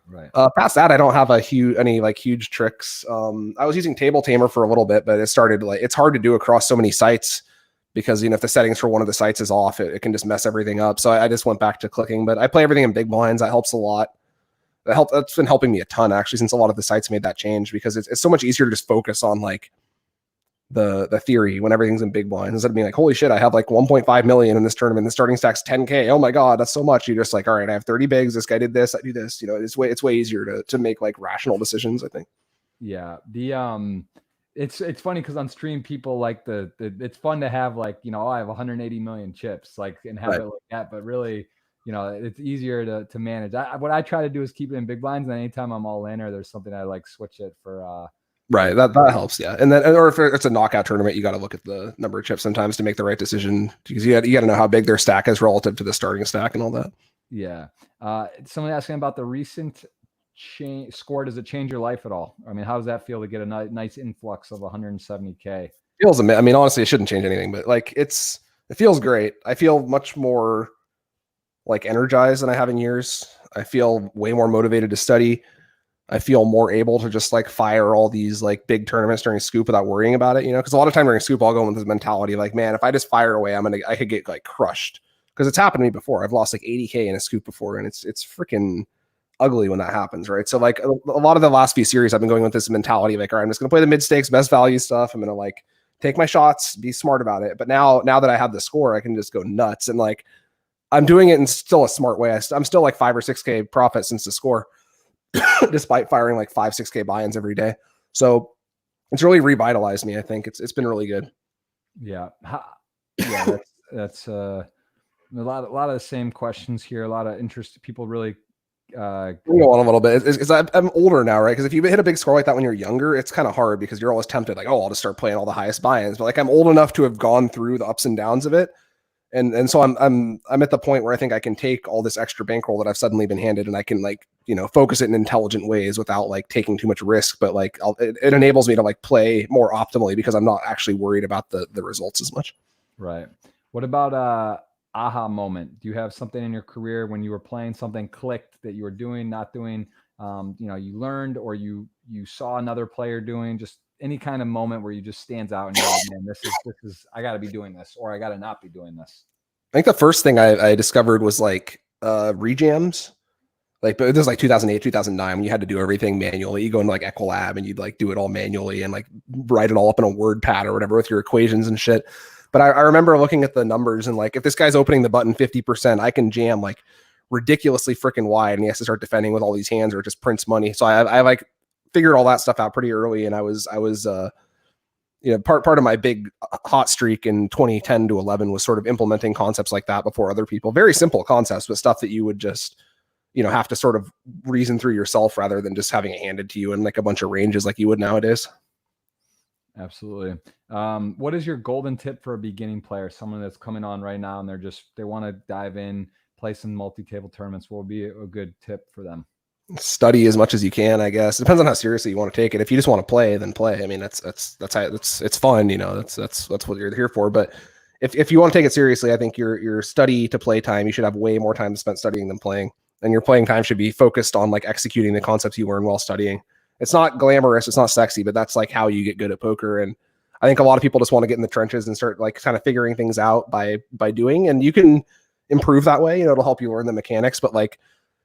Right. Past that, I don't have any huge tricks. I was using Table Tamer for a little bit, but it's hard to do across so many sites because, if the settings for one of the sites is off, it can just mess everything up. So I just went back to clicking, but I play everything in big blinds. That helps a lot. That's been helping me a ton actually, since a lot of the sites made that change, because it's so much easier to just focus on like the theory when everything's in big blinds, instead of being like, holy shit, I have like 1.5 million in this tournament. The starting stack's 10K. Oh my God, that's so much. You're just like, all right, I have 30 bigs. This guy did this. I do this. It's way easier to make like rational decisions, I think. Yeah. It's funny because on stream people like it's fun to have like, I have 180 million chips, like, and have it like that, but really, it's easier to manage. What I try to do is keep it in big blinds, and anytime I'm all in or there's something, I like switch it for right. That helps. Yeah. And then, or if it's a knockout tournament, you got to look at the number of chips sometimes to make the right decision, because you got to know how big their stack is relative to the starting stack and all that. Yeah. Someone asking about the recent score. Does it change your life at all? I mean, how does that feel to get a nice influx of 170K? Feels, I mean, honestly, it shouldn't change anything, but like it feels great. I feel much more like energized than I have in years. I feel way more motivated to study. I feel more able to just like fire all these like big tournaments during scoop without worrying about it, because a lot of time during scoop, I'll go with this mentality like, man, if I just fire away, I could get like crushed, because it's happened to me before. I've lost like 80K in a scoop before, and it's freaking ugly when that happens, right? So like a lot of the last few series, I've been going with this mentality like, all right, I'm just gonna play the mid stakes, best value stuff. I'm gonna like take my shots, be smart about it. But now that I have the score, I can just go nuts, and like I'm doing it in still a smart way. I'm still like 5 or 6K profit since the score. Despite firing like 5-6K buy-ins every day. So it's really revitalized me. I think it's been really good. Yeah. That's a lot of the same questions here. A lot of interest. People really go on a little bit. Because I'm older now, right? Because if you hit a big score like that when you're younger, it's kind of hard because you're always tempted like, oh, I'll just start playing all the highest buy-ins. But like I'm old enough to have gone through the ups and downs of it. And so I'm at the point where I think I can take all this extra bankroll that I've suddenly been handed, and I can like, focus it in intelligent ways without like taking too much risk. But like it enables me to like play more optimally because I'm not actually worried about the results as much. Right. What about aha moment? Do you have something in your career when you were playing, something clicked that you were doing, not doing, you learned, or you saw another player doing, just any kind of moment where you just stands out and you're like, man, this is, I got to be doing this, or I got to not be doing this? I think the first thing I discovered was like rejams. Like, but this is like 2008, 2009 when you had to do everything manually. You go into like Equilab and you'd like do it all manually and like write it all up in a word pad or whatever with your equations and shit. But I remember looking at the numbers and like, if this guy's opening the button 50%, I can jam like ridiculously freaking wide and he has to start defending with all these hands or it just prints money. So I like figured all that stuff out pretty early. And I was you know, part of my big hot streak in 2010 to 11 was sort of implementing concepts like that before other people. Very simple concepts, but stuff that you would just, you know, have to sort of reason through yourself rather than just having it handed to you in like a bunch of ranges like you would nowadays. Absolutely. What is your golden tip for a beginning player, someone that's coming on right now and they want to dive in, play some multi-table tournaments? What would be a good tip for them? Study as much as you can, I guess. It depends on how seriously you want to take it. If you just want to play, then play. I mean, that's how it's fun, you know, that's what you're here for. But if you want to take it seriously, I think your study to play time, you should have way more time spent studying than playing. And your playing time should be focused on like executing the concepts you learn while studying. It's not glamorous, it's not sexy, but that's like how you get good at poker. And I think a lot of people just want to get in the trenches and start like kind of figuring things out by doing. And you can improve that way, you know, it'll help you learn the mechanics, but like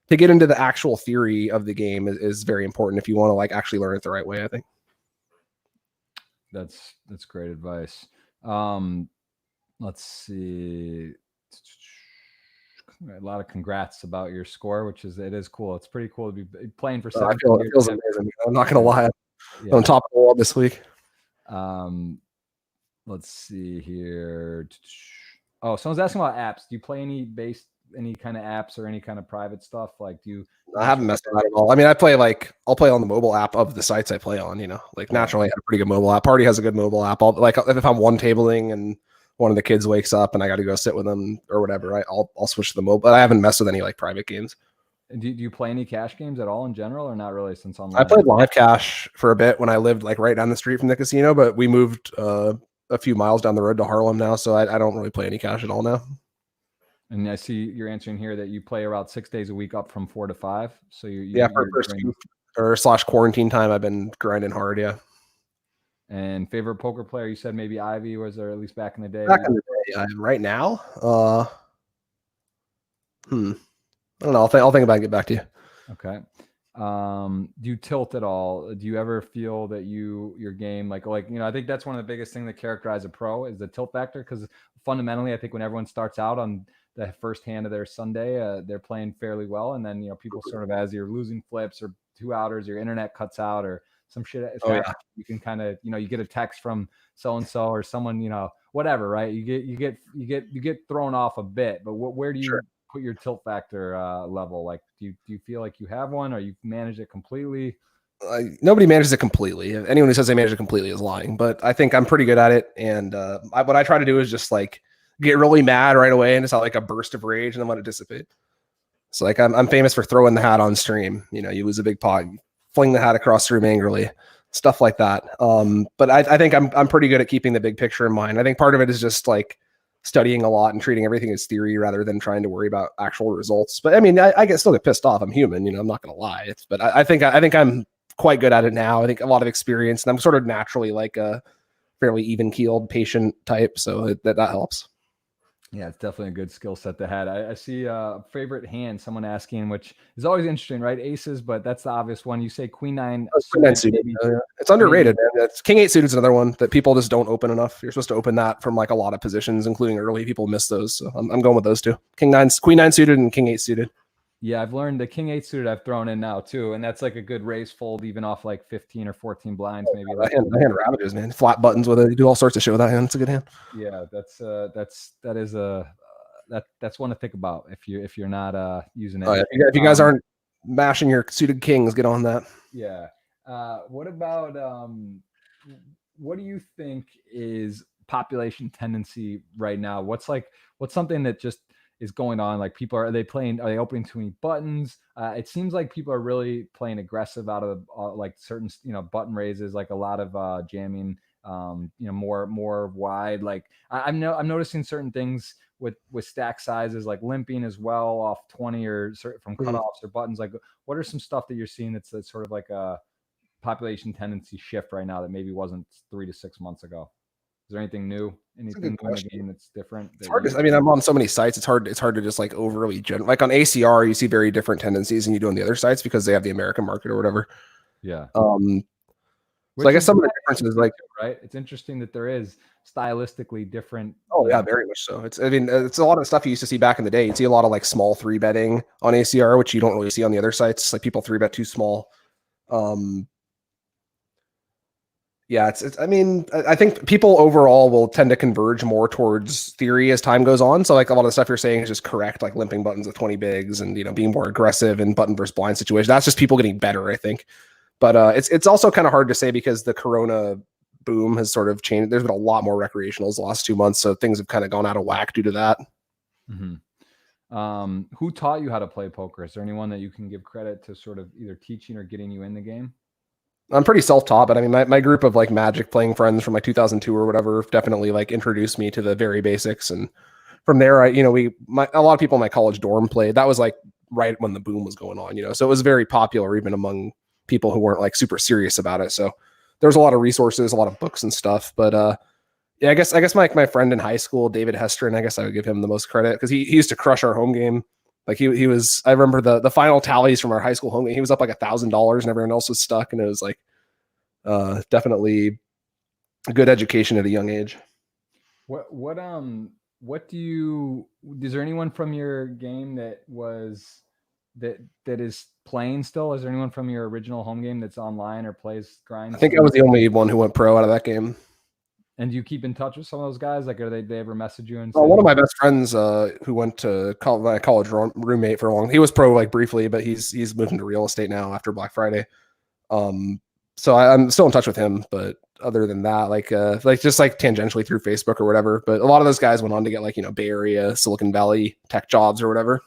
to get into the actual theory of the game is very important if you want to like actually learn it the right way, I think. That's great advice. Let's see. A lot of congrats about your score, which it is cool. It's pretty cool to be playing for It 7 years. feels amazing. I'm not gonna lie. Yeah. On top of the world this week. Let's see here. Oh, someone's asking about apps. Do you play any kind of apps or any kind of private stuff? Like, do you? I haven't messed with that at all. I mean, I'll play on the mobile app of the sites I play on, you know, like naturally I have a pretty good mobile app. Party has a good mobile app. I'll like, if I'm one tabling and one of the kids wakes up and I got to go sit with them or whatever, I'll switch to the mobile, but I haven't messed with any like private games. Do you play any cash games at all in general or not really since online? I played live cash for a bit when I lived like right down the street from the casino, but we moved a few miles down the road to Harlem now. So I don't really play any cash at all now. And I see you're answering here that you play about 6 days a week up from 4 to 5. So for / quarantine time, I've been grinding hard. Yeah. And favorite poker player, you said maybe Ivy, was there at least back in the day? Back in the day, right now, I don't know. I'll think about it and get back to you. Okay. Do you tilt at all? Do you ever feel that your game, like, you know, I think that's one of the biggest things that characterize a pro is the tilt factor. Because fundamentally, I think when everyone starts out on the first hand of their Sunday, they're playing fairly well. And then, you know, people sort of, as you're losing flips or 2-outers, your internet cuts out or some shit. You can kind of, you know, you get a text from so-and-so or someone, you know, whatever, right? You get thrown off a bit, but where do you put your tilt factor level? Like, do you feel like you have one or you manage it completely? Nobody manages it completely. Anyone who says they manage it completely is lying, but I think I'm pretty good at it. And what I try to do is just like get really mad right away and just have like a burst of rage and then let it dissipate. So like I'm famous for throwing the hat on stream. You know, you lose a big pot, you fling the hat across the room angrily, stuff like that. But I think I'm pretty good at keeping the big picture in mind. I think part of it is just like studying a lot and treating everything as theory rather than trying to worry about actual results. But I mean, I still get pissed off. I'm human, you know, I'm not going to lie. But I think I'm quite good at it now. I think a lot of experience and I'm sort of naturally like a fairly even keeled patient type. So that helps. Yeah, it's definitely a good skill set to have. I see a favorite hand, someone asking, which is always interesting, right? Aces, but that's the obvious one. You say Queen 9 suited. It's underrated, man. It's King 8 suited is another one that people just don't open enough. You're supposed to open that from like a lot of positions, including early. People miss those. So I'm going with those two. Queen 9 suited and King 8 suited. Yeah, I've learned the King 8 suited I've thrown in now too, and that's like a good raise fold even off like 15 or 14 blinds maybe. That hand ravages, man. Flat buttons with it. You do all sorts of shit with that hand. It's a good hand. Yeah, that's one to think about if you're not using it. Oh, yeah. If you guys aren't mashing your suited kings, get on that. Yeah. What about what do you think is population tendency right now? What's something that just is going on? Like, are they opening too many buttons? It seems like people are really playing aggressive out of like certain, you know, button raises, like a lot of jamming, you know, more wide. Like I'm noticing certain things with stack sizes, like limping as well off 20 or from cutoffs or buttons. Like, what are some stuff that you're seeing that's sort of like a population tendency shift right now that maybe wasn't 3 to 6 months ago? there anything new? Anything new in the game that's different? It's hard to, I mean, I'm on so many sites. It's hard to just like overly general. Like on ACR, you see very different tendencies than you do on the other sites because they have the American market or whatever. Yeah. So I guess some of the differences, like, right, it's interesting that there is stylistically different. Oh yeah, very much so. It's, I mean, it's a lot of stuff you used to see back in the day. You'd see a lot of like small 3-betting on ACR, which you don't really see on the other sites. Like people 3-bet too small. Yeah, it's I mean, I think people overall will tend to converge more towards theory as time goes on. So like a lot of the stuff you're saying is just correct, like limping buttons with 20 bigs and, you know, being more aggressive in button versus blind situation. That's just people getting better, I think. But it's also kind of hard to say because the Corona boom has sort of changed. There's been a lot more recreationals the last 2 months, so things have kind of gone out of whack due to that. Who taught you how to play poker? Is there anyone that you can give credit to sort of either teaching or getting you in the game? I'm pretty self-taught, but I mean, my group of like Magic playing friends from like 2002 or whatever definitely like introduced me to the very basics. And from there, a lot of people in my college dorm played. That was like right when the boom was going on, you know, so it was very popular even among people who weren't like super serious about it. So there's a lot of resources, a lot of books and stuff. But yeah, I guess my friend in high school, David Hestron, I guess I would give him the most credit because he used to crush our home game. Like he was, I remember the final tallies from our high school home game. He was up like $1,000 and everyone else was stuck. And it was like definitely a good education at a young age. Is there anyone from your game that is playing still? Is there anyone from your original home game that's online or plays grind? I think I was the only one who went pro out of that game. And do you keep in touch with some of those guys? Like, are they ever message you? And one of my best friends who went to my college roommate for a long, he was pro like briefly, but he's moved into real estate now after Black Friday. So I'm still in touch with him, but other than that, like just like tangentially through Facebook or whatever. But a lot of those guys went on to get like, you know, Bay Area, Silicon Valley tech jobs or whatever,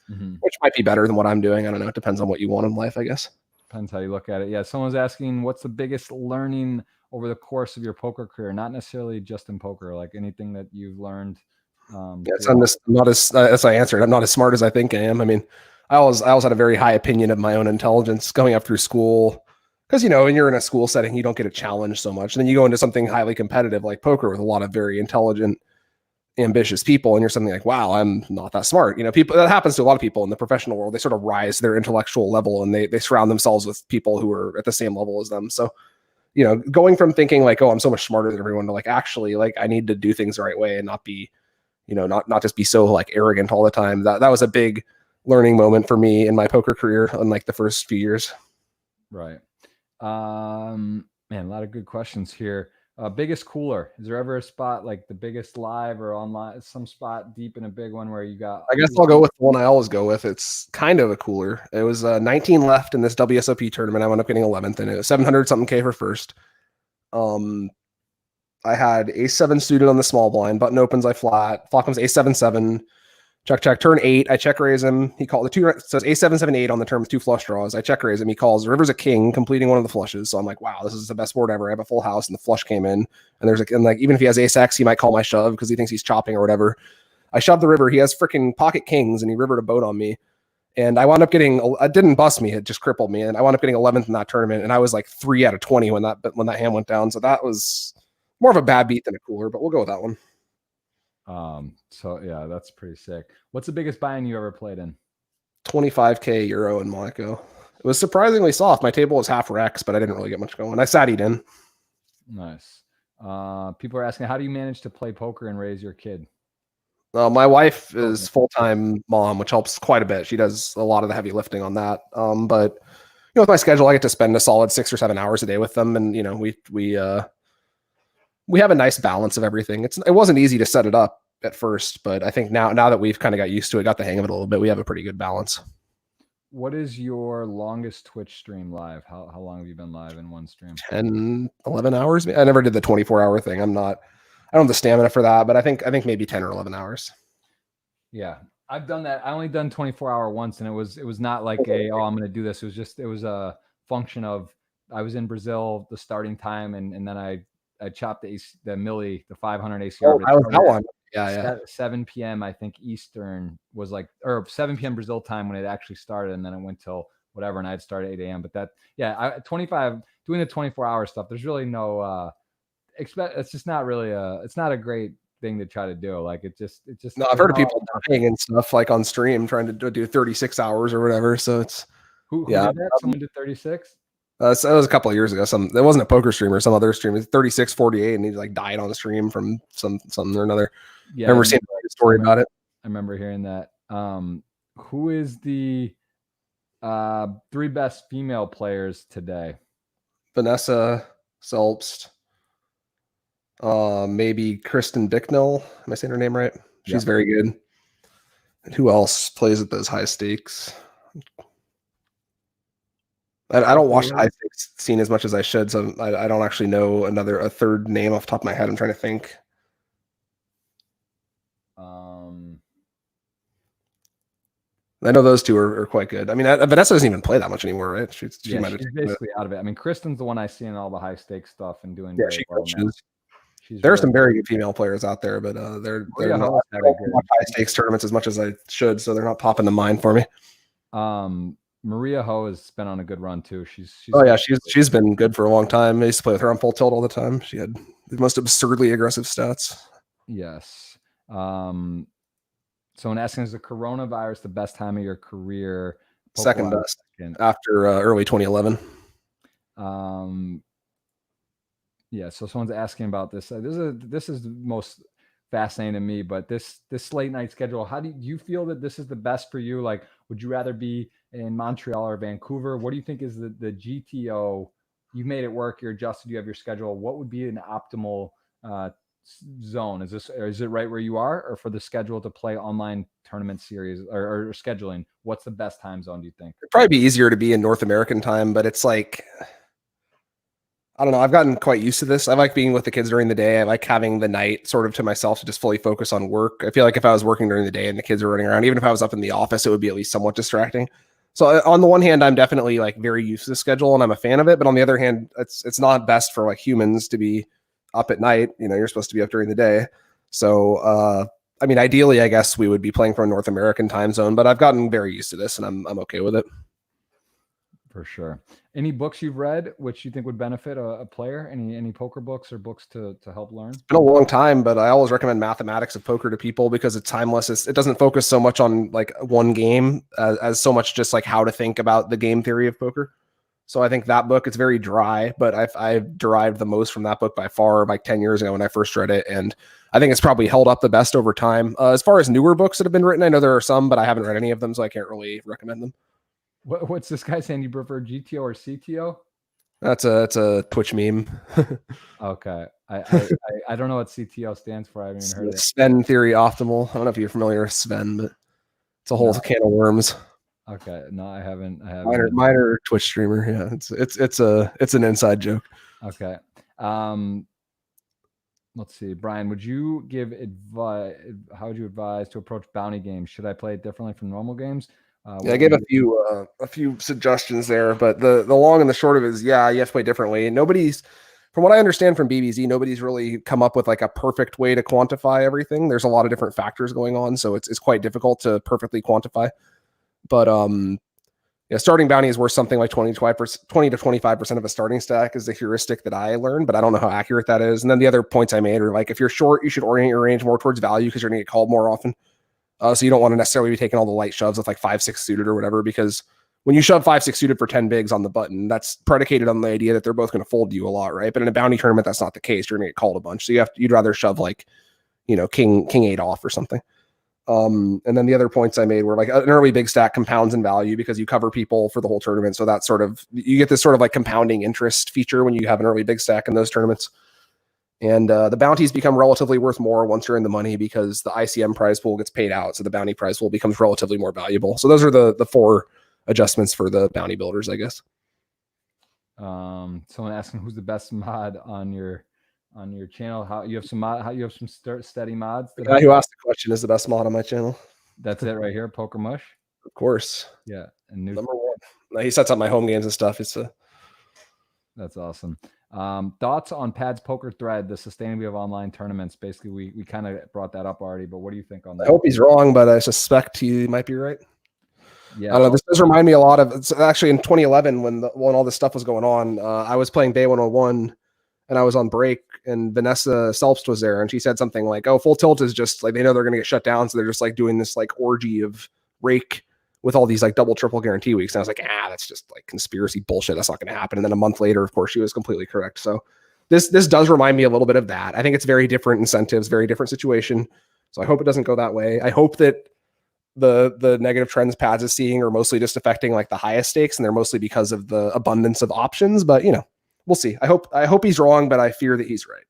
which might be better than what I'm doing. I don't know. It depends on what you want in life, I guess. Depends how you look at it. Yeah. Someone's asking, what's the biggest learning over the course of your poker career? Not necessarily just in poker, like anything that you've learned. Yes, I'm not as I answered. I'm not as smart as I think I am. I mean, I always had a very high opinion of my own intelligence going up through school. Because, you know, when you're in a school setting, you don't get a challenge so much. And then you go into something highly competitive like poker with a lot of very intelligent, ambitious people. And you're suddenly like, wow, I'm not that smart. You know, people, that happens to a lot of people in the professional world. They sort of rise to their intellectual level and they surround themselves with people who are at the same level as them. So, you know, going from thinking like, oh, I'm so much smarter than everyone to like, actually, like I need to do things the right way and not be, you know, not just be so like arrogant all the time. That was a big learning moment for me in my poker career in like the first few years. Right. Man, a lot of good questions here. Biggest cooler. Is there ever a spot like the biggest live or online, some spot deep in a big one where you got? I guess I'll go with the one I always go with. It's kind of a cooler. It was 19 left in this WSOP tournament. I wound up getting 11th and it was 700 something K for first. I had ace-7 suited on the small blind. Button opens, I flat. Flop comes ace-7-7. Check. Turn 8. I check raise him. He called the two. Says ace-7-7-8 on the turn with 2 flush draws. I check raise him. He calls. River's a king, completing one of the flushes. So I'm like, wow, this is the best board ever. I have a full house, and the flush came in. And like even if he has ace-X, he might call my shove because he thinks he's chopping or whatever. I shoved the river. He has freaking pocket kings, and he rivered a boat on me. And I wound up getting. It didn't bust me. It just crippled me. And I wound up getting 11th in that tournament. And I was like 3 out of 20 when that hand went down. So that was more of a bad beat than a cooler, but we'll go with that one. So yeah, that's pretty sick. What's the biggest buy-in you ever played in? 25K euro in Monaco. It was surprisingly soft. My table was half Rex, but I didn't really get much going. I sat in. Nice. People are asking, how do you manage to play poker and raise your kid? My wife is full-time mom, which helps quite a bit. She does a lot of the heavy lifting on that. But you know, with my schedule, I get to spend a solid 6 or 7 hours a day with them, and you know, we have a nice balance of everything. It wasn't easy to set it up at first, but I think now that we've kind of got used to it, got the hang of it a little bit, we have a pretty good balance. What is your longest Twitch stream live? How long have you been live in one stream? 10, 11 hours. I never did the 24-hour thing. I don't have the stamina for that, but I think maybe 10 or 11 hours. Yeah. I've done that. I only done 24-hour once, and it was not like I'm going to do this. It was a function of, I was in Brazil, the starting time. And then I chopped the milli, the 500 ACR. Oh, I was that one. Yeah. 7 p.m. I think Eastern was like, or 7 p.m. Brazil time when it actually started, and then it went till whatever, and I'd start at 8 a.m. But that, yeah, doing the 24-hour stuff. There's really no. it's just not really it's not a great thing to try to do. Like it just No, I've heard of people dying and stuff like on stream trying to do 36 hours or whatever. So it's who yeah. did that? Someone did 36. So that was a couple of years ago. It wasn't a poker streamer, some other streamer, 36, 48, and he like died on the stream from something or another. Yeah, I remember seeing a story about it. I remember hearing that. Who is the 3 best female players today? Vanessa Selbst, maybe Kristen Bicknell. Am I saying her name right? She's very good. And who else plays at those high stakes? I don't watch high stakes scene as much as I should, so I don't actually know a third name off the top of my head. I'm trying to think. I know those two are quite good. I mean, Vanessa doesn't even play that much anymore, right? She's basically out of it. I mean, Kristen's the one I see in all the high stakes stuff and doing. Yeah, there are some very good female players out there, but they're not high stakes tournaments as much as I should, so they're not popping to mind for me. Maria Ho has been on a good run too. She's been good for a long time. I used to play with her on full tilt all the time. She had the most absurdly aggressive stats. Yes. Someone asking, is the coronavirus the best time of your career? Second best after early 2011. Yeah. So someone's asking about this. This is the most fascinating to me, but this late night schedule, how do you feel that this is the best for you? Like, would you rather be in Montreal or Vancouver? What do you think is the GTO? You've made it work. You're adjusted. You have your schedule. What would be an optimal zone? Is it right where you are, or for the schedule to play online tournament series or scheduling? What's the best time zone, do you think? It'd probably be easier to be in North American time, but it's like, I don't know. I've gotten quite used to this. I like being with the kids during the day. I like having the night sort of to myself to just fully focus on work. I feel like if I was working during the day and the kids were running around, even if I was up in the office, it would be at least somewhat distracting. So on the one hand, I'm definitely like very used to the schedule and I'm a fan of it. But on the other hand, it's not best for like humans to be up at night. You know, you're supposed to be up during the day. So, I mean, ideally, I guess we would be playing for a North American time zone, but I've gotten very used to this and I'm okay with it. For sure. Any books you've read which you think would benefit a player? Any poker books or books to help learn? It's been a long time, but I always recommend Mathematics of Poker to people because it's timeless. It doesn't focus so much on like one game as so much just like how to think about the game theory of poker. So I think that book, it's very dry, but I've derived the most from that book by far, like 10 years ago when I first read it. And I think it's probably held up the best over time. As far as newer books that have been written, I know there are some, but I haven't read any of them, so I can't really recommend them. What's this guy saying? You prefer GTO or CTO? That's a Twitch meme. Okay. I don't know what CTO stands for. I haven't even heard it. Sven Theory Optimal. I don't know if you're familiar with Sven, but it's a whole can of worms. Okay. No, I haven't. Minor Twitch streamer. Yeah. It's an inside joke. Okay. Let's see. Brian, would you give advice? How would you advise to approach bounty games? Should I play it differently from normal games? Yeah, I gave a few suggestions there, but the long and the short of it is, yeah, you have to play differently. From what I understand from BBZ, nobody's really come up with like a perfect way to quantify everything. There's a lot of different factors going on, so it's quite difficult to perfectly quantify. But yeah, starting bounty is worth something like 20 to 25% of a starting stack is the heuristic that I learned, but I don't know how accurate that is. And then the other points I made are like, if you're short, you should orient your range more towards value because you're going to get called more often. So you don't want to necessarily be taking all the light shoves with like 5-6 suited or whatever, because when you shove 5-6 suited for 10 bigs on the button, that's predicated on the idea that they're both going to fold you a lot, right? But in a bounty tournament, that's not the case. You're going to get called a bunch. So you'd rather shove like, you know, king 8 off or something. And then the other points I made were like an early big stack compounds in value because you cover people for the whole tournament. So that you get this sort of like compounding interest feature when you have an early big stack in those tournaments. And the bounties become relatively worth more once you're in the money because the ICM prize pool gets paid out. So the bounty prize pool becomes relatively more valuable. So those are the 4 adjustments for the bounty builders, I guess. Someone asking who's the best mod on your channel. How you have some steady mods? The guy who asked the question is the best mod on my channel. That's it right here, Poker Mush. Of course. Yeah. And number 1. No, he sets up my home games and stuff. That's awesome. Thoughts on Pad's poker thread, the sustainability of online tournaments? Basically, we kind of brought that up already, but what do you think on that? I hope he's wrong, but I suspect he might be right. Yeah, I don't know. This does remind me a lot of, it's actually in 2011 when all this stuff was going on. I was playing Bay 101 and I was on break, and Vanessa Selpst was there, and she said something like, "Oh, full tilt is just like they know they're going to get shut down, so they're just like doing this like orgy of rake with all these like double, triple guarantee weeks." And I was like, that's just like conspiracy bullshit. That's not going to happen. And then a month later, of course, she was completely correct. So this does remind me a little bit of that. I think it's very different incentives, very different situation. So I hope it doesn't go that way. I hope that the negative trends Pads is seeing are mostly just affecting like the highest stakes, and they're mostly because of the abundance of options. But we'll see. I hope he's wrong, but I fear that he's right.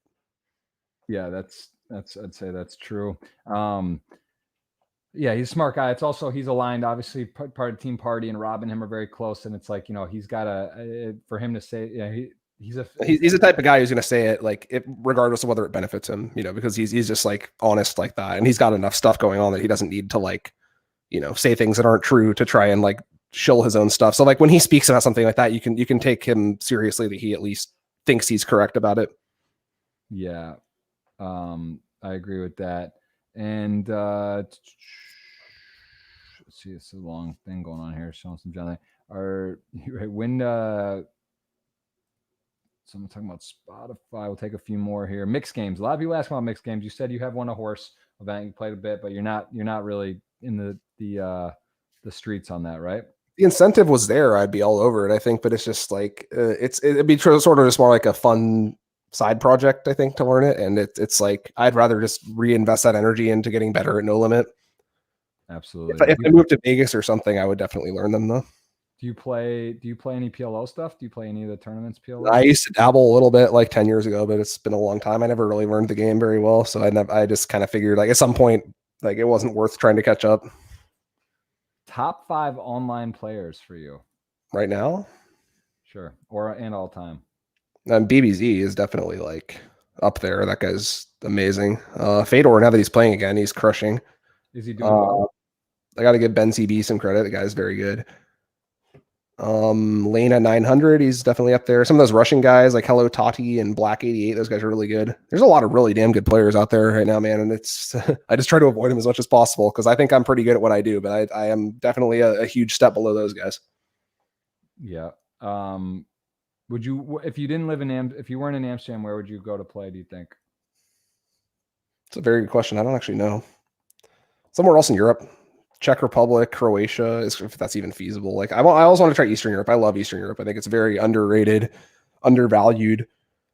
Yeah, that's I'd say that's true. Yeah, he's a smart guy. It's also he's aligned, obviously, part of Team Party, and Rob and him are very close. And it's like he's got for him to say, he's the type of guy who's going to say it like regardless of whether it benefits him, because he's just like honest like that, and he's got enough stuff going on that he doesn't need to like say things that aren't true to try and like shill his own stuff. So like when he speaks about something like that, you can take him seriously that he at least thinks he's correct about it. Yeah, I agree with that. And let's see, it's a long thing going on here. Showing some John. When someone talking about Spotify, we'll take a few more here. Mixed games. A lot of people ask about mixed games. You said you have won a horse event. You played a bit, but you're not really in the streets on that, right? The incentive was there. I'd be all over it, I think, but it's just like it'd be sort of just more like a fun side project, I think, to learn it. And it's like I'd rather just reinvest that energy into getting better at No Limit. Absolutely. If I moved to Vegas or something, I would definitely learn them though. Do you play any PLO stuff? Do you play any of the tournaments PLO? I used to dabble a little bit like 10 years ago, but it's been a long time. I never really learned the game very well. So I just kind of figured like at some point, like it wasn't worth trying to catch up. Top 5 online players for you right now? Sure. And all time. BBZ is definitely like up there. That guy's amazing. Fedor, now that he's playing again, he's crushing. Is he doing well? I got to give Ben CB some credit. The guy's very good. Lena 900, he's definitely up there. Some of those Russian guys like Hello Tati and Black 88, those guys are really good. There's a lot of really damn good players out there right now, man. And it's I just try to avoid them as much as possible because I think I'm pretty good at what I do, but I am definitely a huge step below those guys. Yeah. Would you, if you didn't live if you weren't in Amsterdam, where would you go to play, do you think? It's a very good question. I don't actually know. Somewhere else in Europe. Czech Republic, Croatia, if that's even feasible. Like I also want to try Eastern Europe. I love Eastern Europe. I think it's very underrated, undervalued.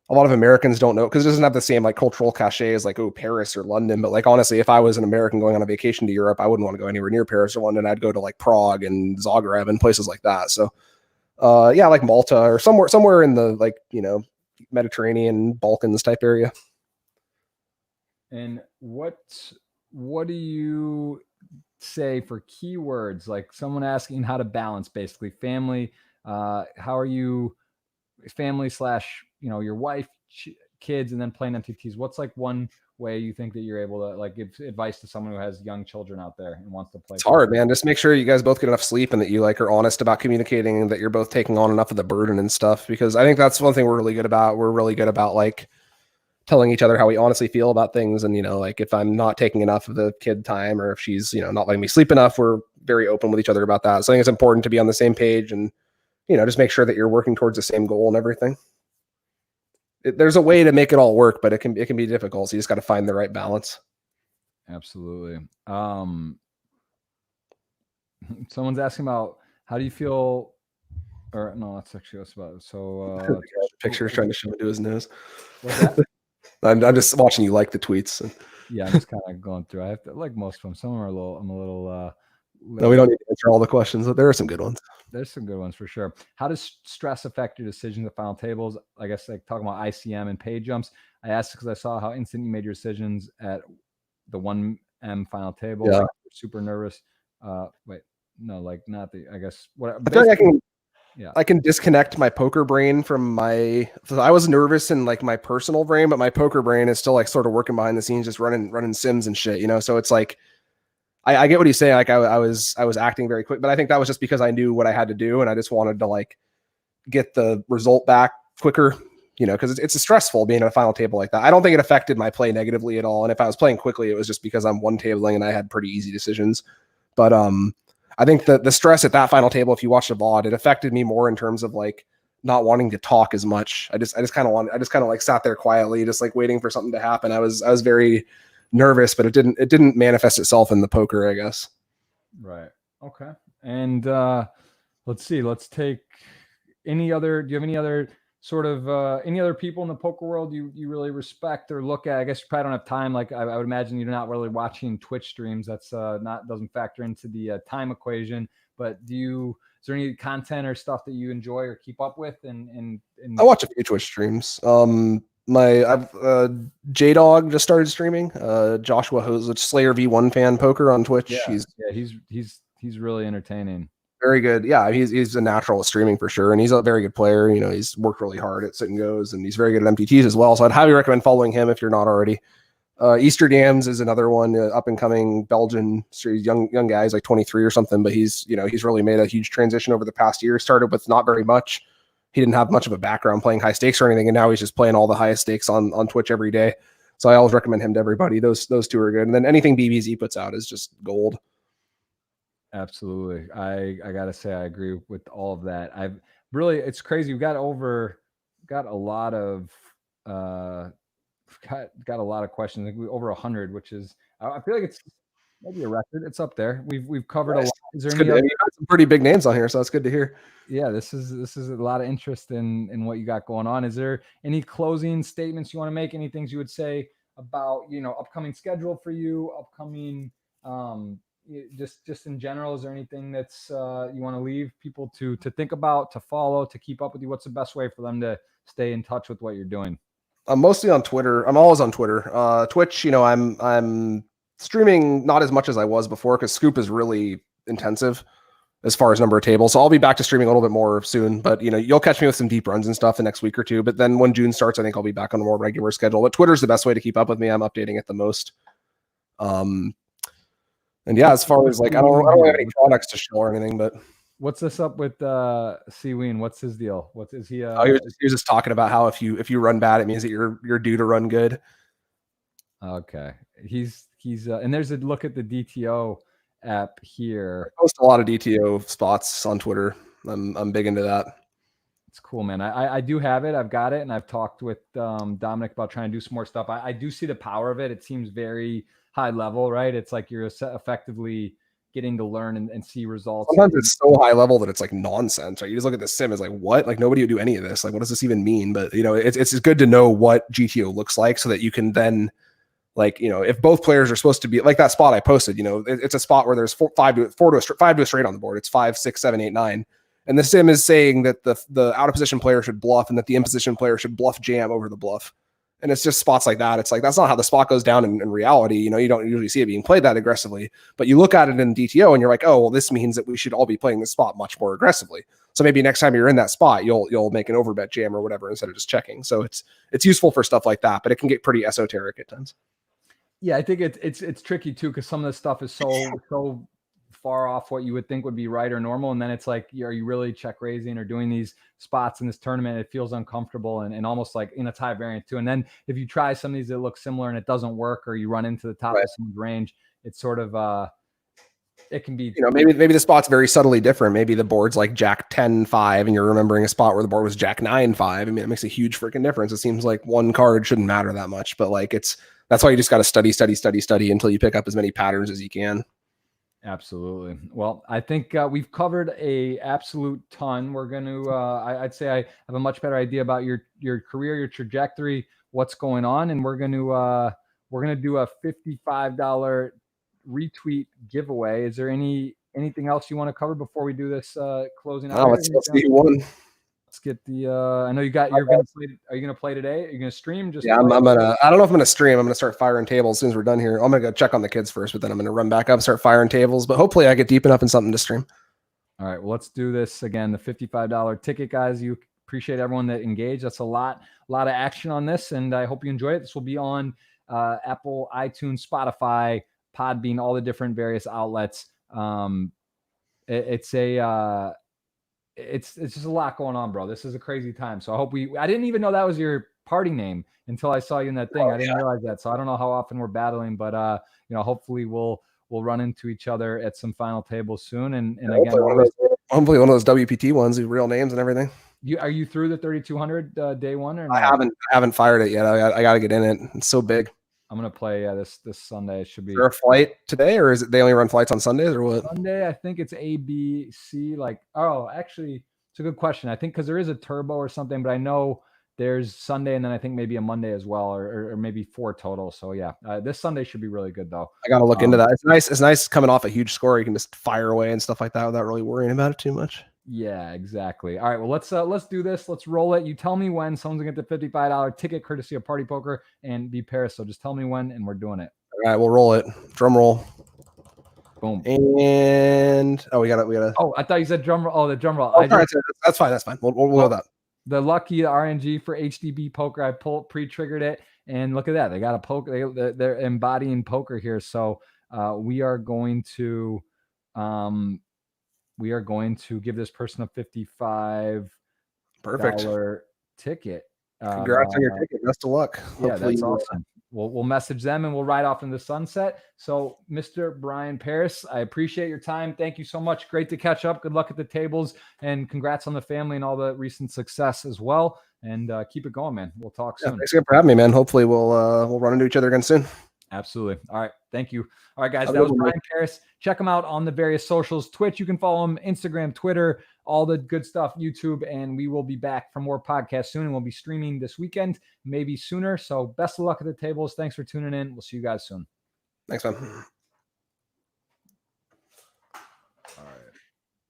A lot of Americans don't know because it doesn't have the same like cultural cachet as like Paris or London. But like honestly, if I was an American going on a vacation to Europe, I wouldn't want to go anywhere near Paris or London. I'd go to like Prague and Zagreb and places like that. So yeah, like Malta or somewhere in the like Mediterranean, Balkans type area. And what do you say for keywords, like someone asking how to balance basically family, how are you family / your wife, kids, and then playing MTTs? What's like one way you think that you're able to like give advice to someone who has young children out there and wants to play? It's hard, man. Just make sure you guys both get enough sleep and that you like are honest about communicating and that you're both taking on enough of the burden and stuff, because I think that's one thing we're really good about. We're really good about like telling each other how we honestly feel about things. And, like if I'm not taking enough of the kid time or if she's, not letting me sleep enough, we're very open with each other about that. So I think it's important to be on the same page and, just make sure that you're working towards the same goal and everything. There's a way to make it all work, but it can be difficult. So you just got to find the right balance. Absolutely. Someone's asking about how do you feel, or no, that's actually what's about. So pictures trying to shove it to his nose. What's that? I'm just watching you like the tweets. Yeah, I'm just kind of going through. I have to like most of them. Some are I'm a little. No, we don't need to answer all the questions, but there are some good ones. There's some good ones for sure. How does stress affect your decisions at final tables? I guess like talking about ICM and pay jumps. I asked because I saw how instant you made your decisions at the 1M final table. Yeah. Like, super nervous. Wait, no, like not the. I guess what. I feel like I can disconnect my poker brain from I was nervous in like my personal brain, but my poker brain is still like sort of working behind the scenes, just running sims and shit, So it's like, I get what he's saying. Like I was acting very quick, but I think that was just because I knew what I had to do. And I just wanted to like get the result back quicker, cause it's stressful being at a final table like that. I don't think it affected my play negatively at all. And if I was playing quickly, it was just because I'm one tabling and I had pretty easy decisions. But, I think the stress at that final table, if you watch the VOD, it affected me more in terms of like not wanting to talk as much. I just kind of like sat there quietly, just like waiting for something to happen. I was very nervous, but it didn't manifest itself in the poker, I guess. Right. Okay. And let's see. Let's take any other. Do you have any other sort of any other people in the poker world you really respect or look at? I guess you probably don't have time. Like I would imagine you're not really watching Twitch streams. That's not doesn't factor into the time equation. But is there any content or stuff that you enjoy or keep up with? And I watch a few Twitch streams. J Dog just started streaming. Joshua Hose, Slayer V1 fan poker on Twitch. Yeah, he's really entertaining. Very good. Yeah, he's a natural at streaming for sure, and he's a very good player. You know, he's worked really hard at sit and goes, and he's very good at MTTs as well. So I'd highly recommend following him if you're not already. Easter Dams is another one, up and coming Belgian young guy. He's like 23 or something, but he's really made a huge transition over the past year. Started with not very much. He didn't have much of a background playing high stakes or anything, and now he's just playing all the highest stakes on Twitch every day. So I always recommend him to everybody. Those two are good, and then anything BBZ puts out is just gold. Absolutely. I gotta say I agree with all of that. It's crazy. We've got a lot of got a lot of questions. I think over 100, which is I feel like it's maybe a record. It's up there. We've covered a lot. Is there any some pretty big names on here, so that's good to hear. Yeah, this is a lot of interest in what you got going on. Is there any closing statements you want to make? Any things you would say about upcoming schedule for you, upcoming just in general? Is there anything that's you want to leave people to think about, to follow, to keep up with you? What's the best way for them to stay in touch with what you're doing? I'm mostly on Twitter. I'm always on Twitter. Twitch, I'm streaming not as much as I was before because Scoop is really intensive as far as number of tables. So I'll be back to streaming a little bit more soon, but you'll catch me with some deep runs and stuff the next week or two. But then when June starts, I think I'll be back on a more regular schedule. But Twitter's the best way to keep up with me. I'm updating it the most. And yeah, as far as like, I don't have any products to show or anything, but what's this up with Cween? What's his deal? What is he? He was just talking about how if you run bad, it means that you're due to run good. Okay, he's and there's a look at the DTO app here. I post a lot of DTO spots on Twitter. I'm big into that. It's cool, man. I do have it. I've got it, and I've talked with Dominic about trying to do some more stuff. I do see the power of it. It seems very high level, right? It's like you're effectively getting to learn and see results. Sometimes it's so high level that it's like nonsense, right? You just look at the sim as like, what? Like nobody would do any of this. Like, what does this even mean? But it's good to know what GTO looks like so that you can then, like, if both players are supposed to be like that spot I posted, it's a spot where there's five to a straight on the board. It's 5, 6, 7, 8, 9. And the sim is saying that the out of position player should bluff and that the in position player should bluff jam over the bluff. And it's just spots like that. It's like, that's not how the spot goes down in reality. You don't usually see it being played that aggressively, but you look at it in DTO and you're like, oh, well, this means that we should all be playing this spot much more aggressively. So maybe next time you're in that spot, you'll make an overbet jam or whatever instead of just checking. So it's useful for stuff like that, but it can get pretty esoteric at times. Yeah, I think it's tricky too, because some of this stuff is so far off what you would think would be right or normal, and then it's like, are you really check raising or doing these spots in this tournament? It feels uncomfortable and almost like in a tie variant too. And then if you try some of these that look similar and it doesn't work, or you run into the top of someone's range, it's sort of it can be, maybe the spot's very subtly different. Maybe the board's like Jack 10-5 and you're remembering a spot where the board was Jack 9-5. I mean, it makes a huge freaking difference. It seems like one card shouldn't matter that much, but like that's why you just got to study until you pick up as many patterns as you can. Absolutely. Well, I think we've covered a absolute ton. We're going to, I'd say I have a much better idea about your career, your trajectory, what's going on. And we're going to do a $55 retweet giveaway. Is there anything else you want to cover before we do this closing out? Let's see who won. Let's get the I know you're gonna play. Are you gonna play today? Are you gonna stream? I don't know if I'm gonna stream. I'm gonna start firing tables as soon as we're done here. I'm gonna go check on the kids first, but then I'm gonna run back up and start firing tables. But hopefully I get deep enough in something to stream. All right, well, let's do this again. The $55 ticket, guys. You appreciate everyone that engaged. That's a lot of action on this, and I hope you enjoy it. This will be on Apple, iTunes, Spotify, Podbean, all the different various outlets. It's just a lot going on, bro. This is a crazy time. So I hope I didn't even know that was your party name until I saw you in that thing. I didn't realize that. So I don't know how often we're battling, but hopefully we'll run into each other at some final tables soon. And again, hopefully one of those WPT ones, with real names and everything. Are you through the 3,200 day one or no? I haven't fired it yet. I got to get in it. It's so big. I'm gonna play this Sunday. It should be. Is there a flight today, or is it they only run flights on Sundays, or what? Sunday, I think it's A, B, C. Like, oh, actually, it's a good question. I think because there is a turbo or something, but I know there's Sunday and then I think maybe a Monday as well, or maybe 4 total. So yeah, this Sunday should be really good though. I got to look into that. It's nice. It's nice coming off a huge score. You can just fire away and stuff like that without really worrying about it too much. Yeah, exactly. All right, well, let's do this. Let's roll it. You tell me when. Someone's gonna get the $55 ticket courtesy of Party Poker and Be Paris. So just tell me when, and we're doing it. All right, we'll roll it. Drum roll. Boom. And we got it. Oh, I thought you said drum roll. Oh, the drum roll. Oh, that's fine. That's fine. We'll go with that. The lucky RNG for HDB poker. I pre-triggered it, and look at that. They got a poker. They're embodying poker here. So we are going to give this person a $55 ticket. Congrats on your ticket. Best of luck. Yeah, Hopefully that's awesome. We'll message them and we'll ride off into the sunset. So, Mr. Bryan Paris, I appreciate your time. Thank you so much. Great to catch up. Good luck at the tables, and congrats on the family and all the recent success as well. And keep it going, man. We'll talk soon. Thanks again for having me, man. Hopefully we'll run into each other again soon. Absolutely. All right. Thank you. All right, guys. That was Bryan Paris. Check him out on the various socials. Twitch, you can follow him. Instagram, Twitter, all the good stuff. YouTube. And we will be back for more podcasts soon. And we'll be streaming this weekend, maybe sooner. So best of luck at the tables. Thanks for tuning in. We'll see you guys soon. Thanks, man.